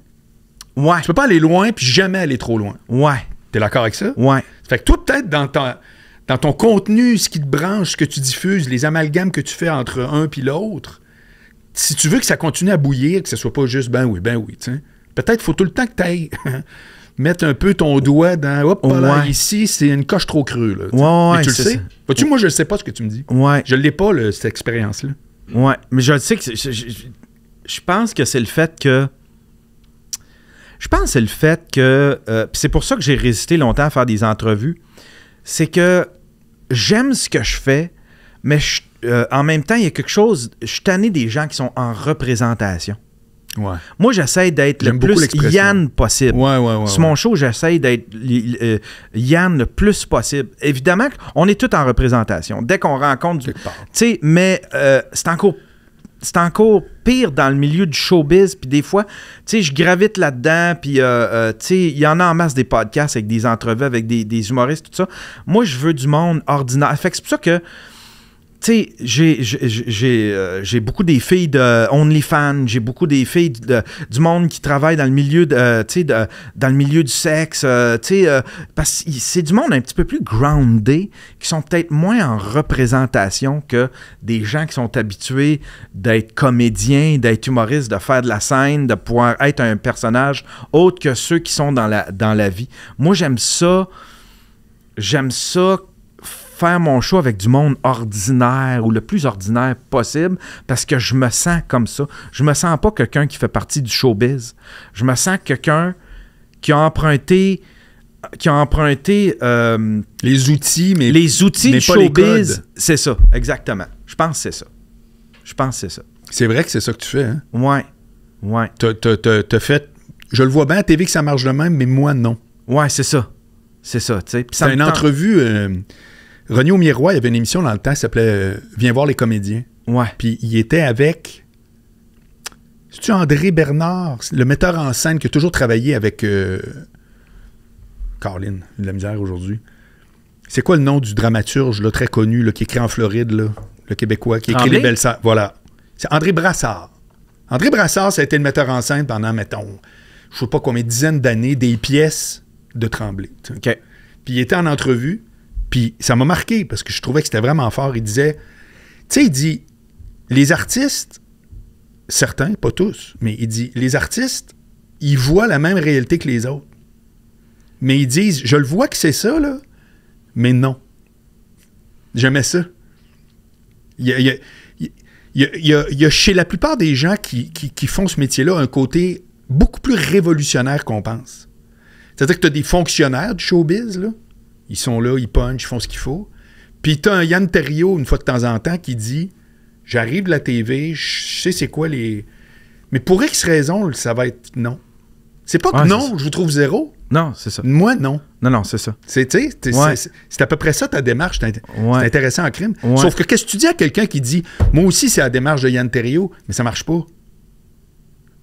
Ouais. Tu peux pas aller loin puis jamais aller trop loin. Ouais. T'es d'accord avec ça? Ouais. Fait que toi, peut-être, dans ton contenu, ce qui te branche, ce que tu diffuses, les amalgames que tu fais entre un puis l'autre, si tu veux que ça continue à bouillir, que ce soit pas juste ben oui, t'sais, peut-être qu'il faut tout le temps que tu ailles mettre un peu ton doigt dans... Hop, là, ici, c'est une coche trop creux. Là, mais tu le sais. Vois-tu, moi, je ne sais pas ce que tu me dis. Ouais. Je ne l'ai pas, cette expérience-là. Ouais, mais je sais que... Je pense que c'est le fait que... c'est pour ça que j'ai résisté longtemps à faire des entrevues. C'est que j'aime ce que je fais, mais en même temps, il y a quelque chose... Je suis tanné des gens qui sont en représentation. Ouais. Moi, j'essaie d'être le plus Yann possible. Sur mon show, j'essaie d'être Yann le plus possible. Évidemment, on est tous en représentation. Dès qu'on rencontre... Tu sais, mais c'est encore pire dans le milieu du showbiz. Puis des fois, tu sais, je gravite là-dedans. Puis, tu sais, il y en a en masse des podcasts avec des entrevues, avec des humoristes, tout ça. Moi, je veux du monde ordinaire. Fait que c'est pour ça que... Tu sais, j'ai beaucoup des filles de OnlyFans, j'ai beaucoup des filles du monde qui travaillent dans le milieu dans le milieu du sexe, parce que c'est du monde un petit peu plus groundé, qui sont peut-être moins en représentation que des gens qui sont habitués d'être comédiens, d'être humoristes, de faire de la scène, de pouvoir être un personnage autre que ceux qui sont dans la vie. Moi, j'aime ça faire mon show avec du monde ordinaire ou le plus ordinaire possible parce que je me sens comme ça. Je me sens pas quelqu'un qui fait partie du showbiz. Je me sens quelqu'un qui a emprunté les outils, mais du showbiz. C'est ça, exactement. Je pense que c'est ça. C'est vrai que c'est ça que tu fais, hein? Ouais. T'as fait... Je le vois bien à TV que ça marche de même, mais moi, non. Ouais, c'est ça. Tu sais. C'est une entrevue... René Aumirois, il y avait une émission dans le temps qui s'appelait Viens voir les comédiens. Ouais. Puis il était avec... C'est-tu André Bernard, le metteur en scène qui a toujours travaillé avec... Caroline, de la misère aujourd'hui. C'est quoi le nom du dramaturge là, très connu, là, qui écrit en Floride, là, le Québécois, qui écrit Les Belles Sœurs? Voilà. C'est André Brassard. André Brassard, ça a été le metteur en scène pendant, mettons, je sais pas combien, dizaines d'années, des pièces de Tremblay. OK. Puis il était en entrevue, puis ça m'a marqué parce que je trouvais que c'était vraiment fort. Il disait, tu sais, il dit, les artistes, certains, pas tous, mais il dit, les artistes, ils voient la même réalité que les autres. Mais ils disent, je le vois que c'est ça, là, mais non. J'aimais ça. Il y a chez la plupart des gens qui font ce métier-là un côté beaucoup plus révolutionnaire qu'on pense. C'est-à-dire que tu as des fonctionnaires du showbiz, là. Ils sont là, ils punchent, ils font ce qu'il faut. Puis tu as un Yann Terriot, une fois de temps en temps, qui dit « J'arrive de la TV, je sais c'est quoi les... » Mais pour X raison, ça va être non. C'est pas que non, je vous trouve zéro. Non, c'est ça. Moi, non. Non, c'est ça. C'est à peu près ça ta démarche. C'est intéressant en crime. Ouais. Sauf que qu'est-ce que tu dis à quelqu'un qui dit « Moi aussi, c'est la démarche de Yann Terriot, mais ça marche pas. »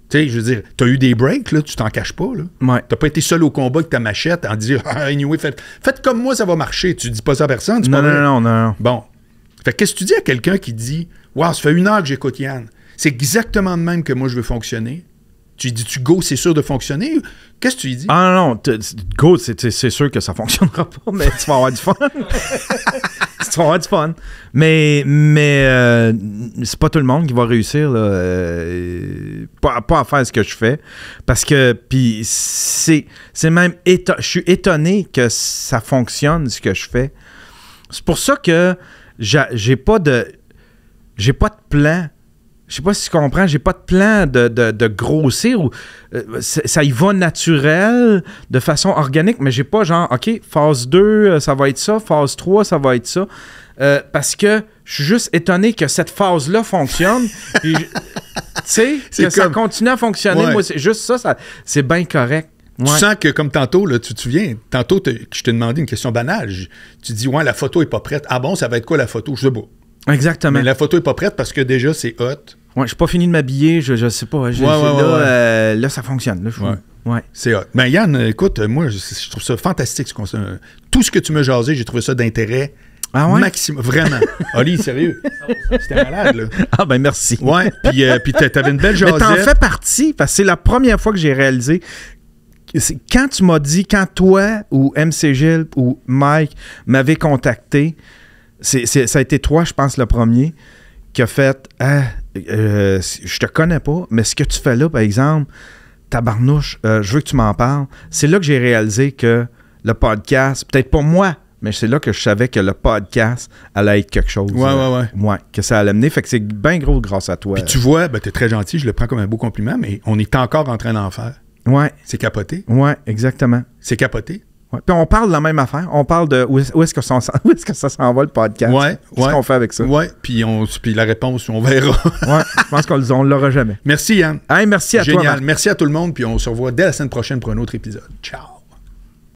Tu sais, je veux dire, t'as eu des breaks, là, tu t'en caches pas, là. Ouais. T'as pas été seul au combat avec ta machette en disant « Ah, anyway, faites comme moi, ça va marcher. » Tu dis pas ça à personne, c'est pas vrai. Non. Bon. Fait que qu'est-ce que tu dis à quelqu'un qui dit « Wow, ça fait 1 heure que j'écoute Yann. C'est exactement de même que moi, je veux fonctionner. » Tu dis, go, c'est sûr de fonctionner? Qu'est-ce que tu lui dis? Ah non, go, c'est sûr que ça fonctionnera pas, mais tu vas avoir du fun. Tu vas avoir du fun. Mais c'est pas tout le monde qui va réussir là, pas à faire ce que je fais. Parce que, puis c'est même... Je suis étonné que ça fonctionne, ce que je fais. C'est pour ça que j'ai pas de plan. Je sais pas si tu comprends, j'ai pas de plan de grossir ou ça y va naturel, de façon organique, mais j'ai pas genre, OK, phase 2, ça va être ça, phase 3, ça va être ça. Parce que je suis juste étonné que cette phase-là fonctionne. Tu sais, que ça continue à fonctionner. Ouais. Moi, c'est juste ça c'est bien correct. Ouais. Tu sens que, comme tantôt, là, tu te souviens, tantôt, je t'ai demandé une question banale. Tu dis, ouais, la photo est pas prête. Ah bon, ça va être quoi la photo? Je sais pas. Exactement. Mais la photo est pas prête parce que déjà, c'est hot. Ouais, j'ai pas fini de m'habiller, je sais pas. Là, ça fonctionne. Là, ouais. C'est hot. Ben Yann, écoute, moi, je trouve ça fantastique. Tout ce que tu m'as jasé, j'ai trouvé ça d'intérêt maximum. Vraiment. Oli, sérieux. C'était malade, là. Ah ben merci. Ouais, puis t'avais une belle jasette. Mais t'en fais partie, parce que c'est la première fois que j'ai réalisé... Quand tu m'as dit, quand toi ou MC Gilles ou Mike m'avaient contacté, ça a été toi, je pense, le premier, qui a fait je te connais pas, mais ce que tu fais là, par exemple, tabarnouche, je veux que tu m'en parles. C'est là que j'ai réalisé que le podcast, peut-être pas moi, mais c'est là que je savais que le podcast allait être quelque chose. Ouais, que ça allait mener. Fait que c'est bien gros grâce à toi. Puis tu vois, t'es très gentil, je le prends comme un beau compliment, mais on est encore en train d'en faire. Ouais. C'est capoté. Ouais, exactement. C'est capoté. Ouais. Puis on parle de la même affaire. On parle de où est-ce que ça s'en va le podcast. Qu'est-ce qu'on fait avec ça? Ouais. Puis la réponse, on verra. Ouais. Je pense qu'on ne l'aura jamais. Merci Yann. Hey, merci à toi. Génial. Merci à tout le monde. Puis on se revoit dès la semaine prochaine pour un autre épisode. Ciao.